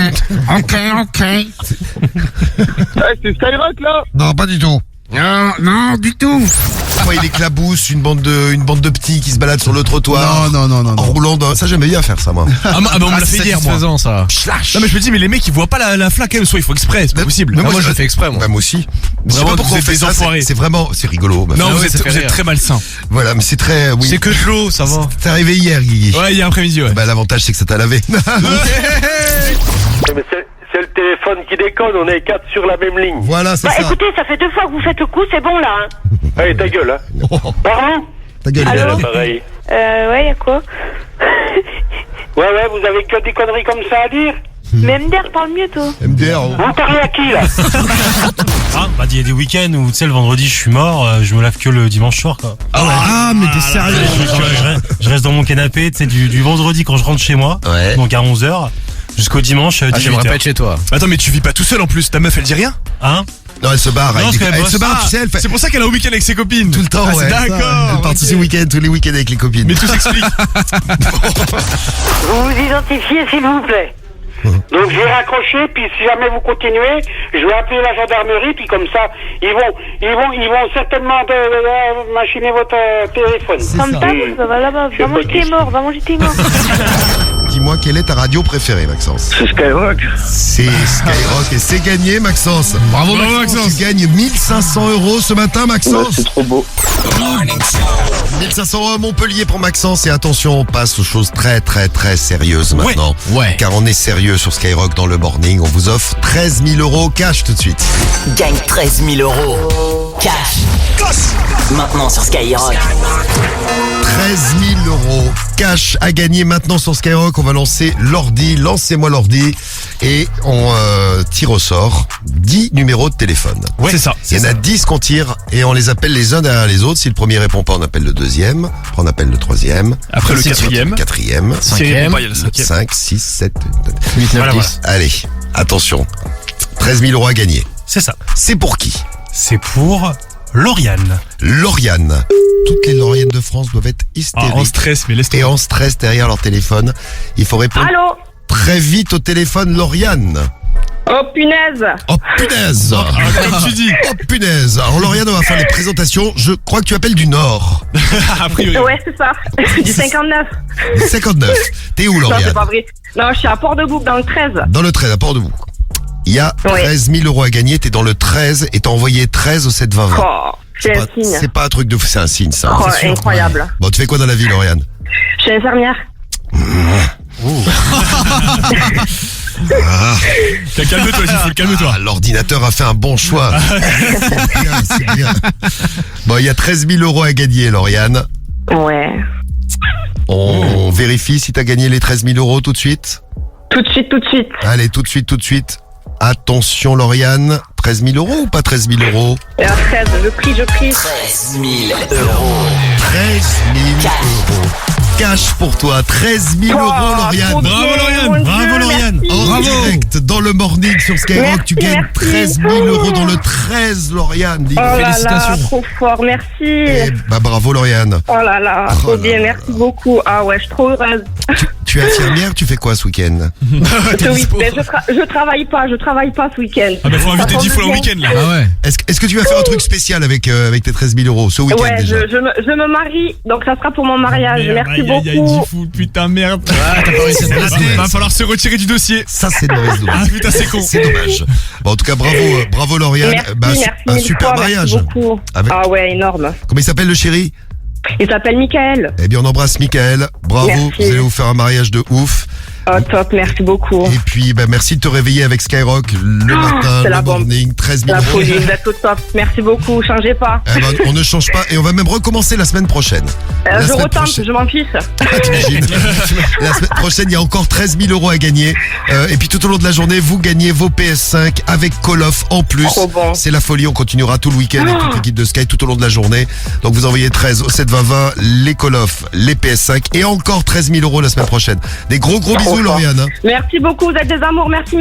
C'est Skyrock là? Non, pas du tout. Non, du tout. Parfois il éclabousse une bande de petits qui se baladent sur le trottoir. Non. En roulant dans... Ça j'aimais bien faire ça moi. Ah bah on me l'a fait hier moi. Ça. Non mais je me dis mais les mecs ils voient pas la flaque soit il faut exprès, c'est pas possible. Mais moi je le fais exprès moi. Moi aussi. Je sais Vraiment, pas pourquoi vous on fait êtes des ça, enfoirés. c'est vraiment, c'est rigolo. Non, vous êtes très malsain. Voilà, mais c'est très... Oui. C'est que de l'eau, ça va. C'est arrivé hier, Guigui. Ouais, hier après-midi, ouais. Bah l'avantage c'est que ça t'a lavé. Mais c'est le téléphone qui déconne, on est 4 sur la même ligne. Voilà, c'est ça. Écoutez, ça fait 2 fois que vous faites le coup, c'est bon là. Allez, ta gueule, hein. Pardon? Ta gueule. Allô? Pareil. Ouais, y'a quoi? Ouais, vous avez que des conneries comme ça à dire? Mais MDR, parle mieux, toi. MDR, Vous parlez à qui, là? Il y a des week-ends où, tu sais, le vendredi, je suis mort, je me lave que le dimanche soir, quoi. Ah, mais t'es sérieux? Je reste dans mon canapé, tu sais, du vendredi quand je rentre chez moi, donc à 11h, jusqu'au dimanche, 18h. J'aimerais pas être chez toi. Attends, mais tu vis pas tout seul en plus, ta meuf elle dit rien? Hein? Non, elle se barre. Non, Elle se barre, tu sais, elle fait... C'est pour ça qu'elle est au week-end avec ses copines. Tout le temps, ouais. D'accord. Elle part tous les week-ends avec les copines. Mais tout s'explique. Vous vous identifiez, s'il vous plaît. Donc j'ai raccroché, puis si jamais vous continuez, je vais appeler la gendarmerie, puis comme ça, ils vont certainement machiner votre téléphone. Comme ça va là-bas. Va manger tes morts, Dis-moi, quelle est ta radio préférée, Maxence? C'est Skyrock. C'est Skyrock et c'est gagné, Maxence. Bravo, Maxence. Tu gagnes 1500 € ce matin, Maxence. Ouais, c'est trop beau. 1500 € à Montpellier pour Maxence. Et attention, on passe aux choses très très très sérieuses maintenant. Ouais. Car on est sérieux sur Skyrock dans le morning. On vous offre 13 000 € cash tout de suite. Gagne 13 000 € cash. Maintenant sur Skyrock. 13 000 € cash à gagner maintenant sur Skyrock. On va lancer l'ordi. Lancez-moi l'ordi. Et on tire au sort 10 numéros de téléphone. Ouais, c'est ça. Il y en a 10 qu'on tire et on les appelle les uns derrière les autres. Si le premier répond pas, on appelle le deuxième. Après, on appelle le troisième. Après le quatrième. Quatrième. Cinquième. 5, 6, 7, 8, 9, 10. Allez, attention. 13 000 € à gagner. C'est ça. C'est pour qui? C'est pour Lauriane. Lauriane. Toutes les Laurianes de France doivent être hystériques. En stress, mais laisse Et en stress derrière leur téléphone. Il faut répondre Allô? très vite au téléphone, Lauriane. Oh punaise! Oh punaise! Comme tu dis. Oh punaise! Alors Lauriane, on va faire les présentations. Je crois que tu appelles du Nord. A priori. Ouais, c'est ça. Du 59. 59. T'es où, Non, Lauriane? c'est pas vrai. Non, je suis à Port-de-Bouc, dans le 13. Dans le 13, à Port-de-Bouc. Il y a 13 000 € à gagner. T'es dans le 13 et t'as envoyé 13 au 7-20-20. Oh, c'est un signe. C'est pas un truc de fou, c'est un signe, ça. Oh, C'est sûr. incroyable. Bon, tu fais quoi dans la vie, Lauriane? Je suis infirmière. Calme-toi, Gifle, calme-toi. L'ordinateur a fait un bon choix. C'est bien. Bon, il y a 13 000 € à gagner, Lauriane. Ouais. On vérifie si t'as gagné les 13 000 € tout de suite. Tout de suite, tout de suite. Allez, tout de suite. Attention, Lauriane. 13 000 € ou pas 13 000 €? Et à 13, je prie. 13 000 €. 13 000 €. Cash pour toi, 13 000 € Lauriane. trop bien, Bravo, Lauriane. mon Bravo, Dieu, Lauriane. merci. En direct dans le morning sur Skyrock, Merci, tu gagnes merci. 13 000 € dans le 13, Lauriane. Dis Oh là là, Félicitations. trop fort, merci. Eh bah bravo, Lauriane. Oh là là, Oh trop là bien, là. merci beaucoup. Ah ouais, je suis trop heureuse. Tu Tu es infirmière, tu fais quoi ce week-end? Mais je travaille pas ce week-end. Ah bah faut inviter Diffoul en week-end là. Ah ouais. Est-ce que tu vas faire un truc spécial avec tes 13 000 euros ce week-end Ouais, déjà? je me marie, donc ça sera pour mon mariage. Merci beaucoup. Diffoul, putain merde. Ah, t'as pas réussi à te passer. Va falloir se retirer du dossier. Ça, c'est de mauvaise nouvelle. Ah putain, c'est con. C'est dommage. Bon, en tout cas, bravo Lauriane. Merci, Un mille super fois, mariage. Merci beaucoup. Ah ouais, énorme. Comment il s'appelle le chéri? Il s'appelle Michael. Eh bien, on embrasse Michael. Bravo, Merci. vous allez vous faire un mariage de ouf. Oh top, merci beaucoup. Et puis, merci de te réveiller avec Skyrock le matin, c'est le la bombe. morning, 13 000 La euros. folie, vous êtes au top. Merci beaucoup, changez pas. Eh ben, on ne change pas et on va même recommencer la semaine prochaine. La Je semaine retente, prochaine- je m'en fiche. T'imagines. La semaine prochaine, il y a encore 13 000 euros à gagner. Et puis tout au long de la journée, vous gagnez vos PS5 avec Call of en plus. Trop bon. C'est la folie, on continuera tout le week-end avec toute l'équipe de Sky tout au long de la journée. Donc vous envoyez 13 au 72020, les Call of, les PS5 et encore 13 000 euros la semaine prochaine. Des gros bisous Lauriane. Hein. Merci beaucoup, vous êtes des amours, merci.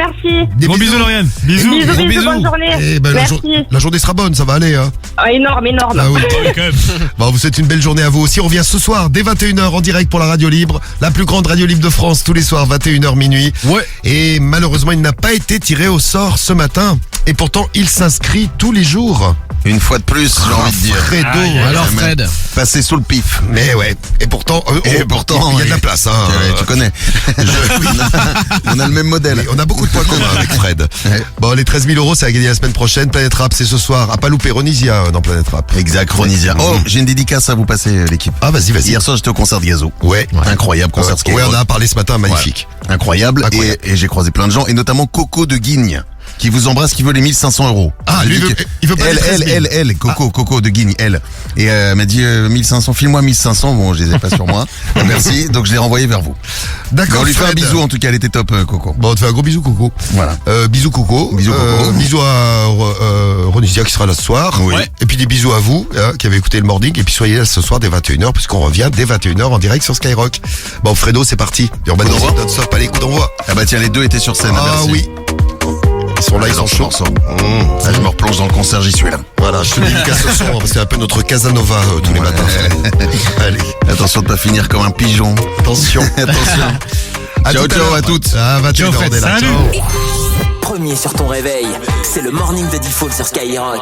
Des Gros bisous Lauriane. Bisous. Bisous, bonne journée. Eh ben, Merci. la journée sera bonne, ça va aller. Hein. Ah, énorme. Ah oui. Bon, vous souhaite une belle journée à vous aussi. On revient ce soir dès 21h en direct pour la radio libre, la plus grande radio libre de France tous les soirs 21h minuit. Ouais. Et malheureusement, il n'a pas été tiré au sort ce matin. Et pourtant, il s'inscrit tous les jours. Une fois de plus, j'ai envie de dire. Fredo. Alors Fred. Passé sous le pif. Mais ouais. Et pourtant, il y a de la place. Hein. Tu connais. On a le même modèle. Oui, on a beaucoup de points communs avec Fred. Bon, les 13 000 euros, ça va gagner la semaine prochaine. Planète Rap, c'est ce soir. À pas louper, Ronisia dans Planète Rap. Exact, Ronisia. Oh, j'ai une dédicace à vous passer, l'équipe. Ah, vas-y. Hier soir, j'étais au concert de Gazo. Ouais. Incroyable concert de Skyrock. Ouais, on en a parlé ce matin, magnifique. Ouais. Incroyable. Et j'ai croisé plein de gens, et notamment Coco de Guigne, qui vous embrasse, qui veut les 1500 euros. Ah, lui, il veut pas les 13 000. Elle, Coco de Guigne, elle. Et elle m'a dit 1500, file-moi 1500. Bon, je les ai pas sur moi. Merci. Donc je l'ai renvoyé vers vous. D'accord. On lui fait un Fred. bisou, en tout cas, elle était top, Coco. Bon, on te fait un gros bisou, Coco. Voilà. Bisous, Coco. Bisous, Coco. Bisous à Ronisia qui sera là ce soir. Oui. Et puis des bisous à vous qui avez écouté le morning. Et puis soyez là ce soir dès 21h puisqu'on revient dès 21h en direct sur Skyrock. Bon, Fredo, c'est parti. Urban Music non-stop. Allez, coup d'envoi. Ah bah tiens, les deux étaient sur scène. Ah merci. oui. Ils sont là, ils sont chauds. Je me replonge dans le concert, j'y suis là. Voilà, je te dédicace ce soir parce que c'est un peu notre Casanova tous les matins. Allez. Attention de pas finir comme un pigeon. Attention. Ciao, ciao à toutes. Ah, 21h, on est là. Ciao. Premier sur ton réveil, c'est le morning de Diffoul sur Skyrock.